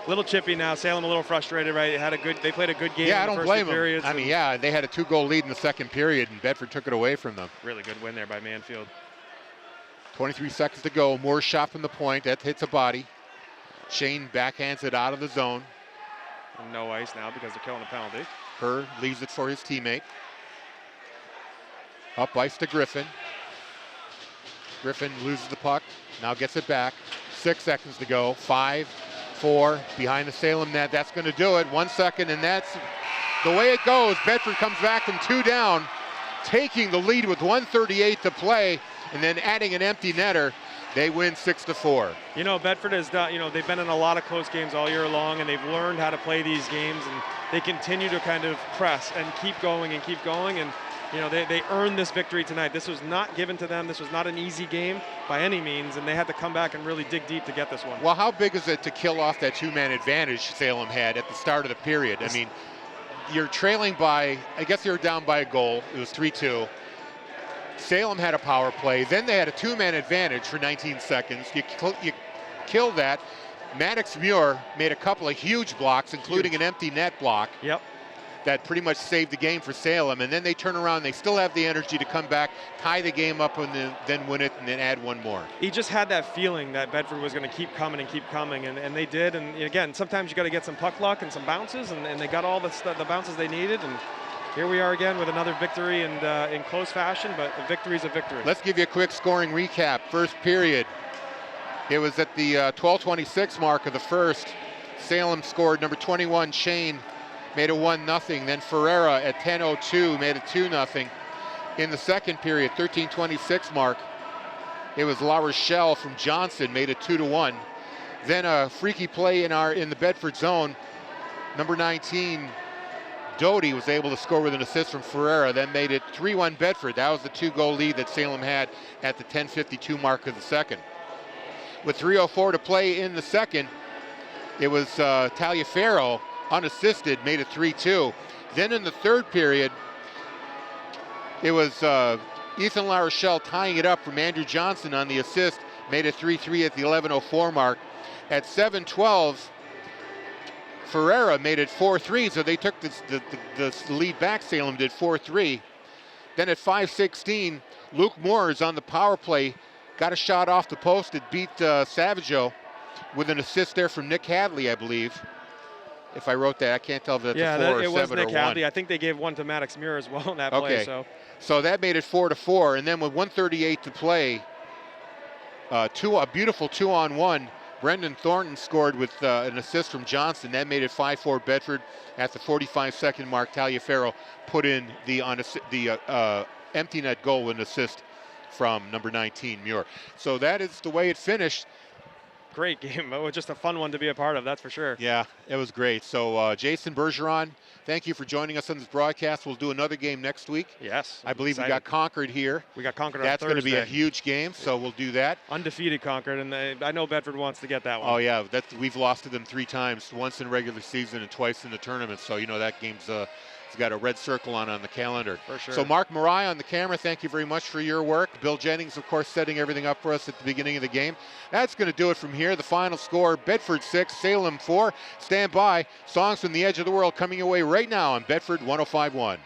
Little chippy now. Salem a little frustrated, right? They played a good game. Yeah, in the I don't first blame two periods. them. I mean, yeah, they had a 2-goal lead in the second period, and Bedford took it away from them. Really good win there by Manfield. 23 seconds to go. Moore's shot from the point. That hits a body. Shane backhands it out of the zone. No ice now because they're killing a penalty. Kerr leaves it for his teammate. Up ice to Griffin. Griffin loses the puck. Now gets it back. 6 seconds to go. 5, 4 behind the Salem net. That's going to do it. 1 second, and that's the way it goes. Bedford comes back from 2 down, taking the lead with 1:38 to play, and then adding an empty netter. They win 6-4. You know, Bedford has done, they've been in a lot of close games all year long, and they've learned how to play these games, and they continue to kind of press and keep going, and they earned this victory tonight. This was not given to them. This was not an easy game by any means, and they had to come back and really dig deep to get this one. Well, how big is it to kill off that 2-man advantage Salem had at the start of the period? I mean, you're trailing by, I guess you were down by a goal. It was 3-2. Salem had a power play. Then they had a 2-man advantage for 19 seconds. You kill that. Maddox Muir made a couple of huge blocks, including an empty net block. Yep. That pretty much saved the game for Salem. And then they turn around. They still have the energy to come back, tie the game up, and then win it, and then add one more. He just had that feeling that Bedford was going to keep coming, and they did. And again, sometimes you got to get some puck luck and some bounces, and they got all the bounces they needed. And here we are again with another victory, and in close fashion, but a victory is a victory. Let's give you a quick scoring recap. First period, it was at the 12:26 mark of the first. Salem scored. Number 21, Shane, made it 1-0. Then Ferreira at 10:02 made it 2-0. In the second period, 13:26 mark, it was La Rochelle from Johnson, made it 2-1. Then a freaky play in the Bedford zone. Number 19, Doty, was able to score with an assist from Ferreira, then made it 3-1 Bedford. That was the 2-goal lead that Salem had at the 10:52 mark of the second. With 3:04 to play in the second, it was Taliaferro, unassisted, made it 3-2. Then in the third period, it was Ethan La Rochelle tying it up from Andrew Johnson on the assist, made it 3-3 at the 11:04 mark. At 7:12, Ferreira made it 4-3, so they took the lead back. Salem did 4-3. Then at 5:16, Luke Moore is on the power play, got a shot off the post. It beat Savageau with an assist there from Nick Hadley, I believe. If I wrote that, I can't tell if that's a 4 or 7 or 1. Yeah, it was Nick Hadley. I think they gave one to Maddox Muir as well in that play. So that made it 4-4, and then with 1:38 to play, a beautiful 2-on-1. Brendan Thornton scored with an assist from Johnson. That made it 5-4 Bedford. At the 45-second mark, Taliaferro put in the empty net goal with an assist from number 19, Muir. So that is the way it finished. Great game. It was just a fun one to be a part of, that's for sure. Yeah, it was great. So Jason Bergeron, thank you for joining us on this broadcast. We'll do another game next week. Yes. I believe we got Concord here. We got Concord on That's Thursday. going to be a huge game, so we'll do that. Undefeated Concord, and I know Bedford wants to get that one. Oh, yeah. We've lost to them 3 times, once in regular season and twice in the tournament. So, that game's it's got a red circle on the calendar. For sure. So Mark Marai on the camera, thank you very much for your work. Bill Jennings, of course, setting everything up for us at the beginning of the game. That's going to do it from here. The final score, Bedford 6, Salem 4. Stand by. Songs from the Edge of the World coming away right now on Bedford 105.1.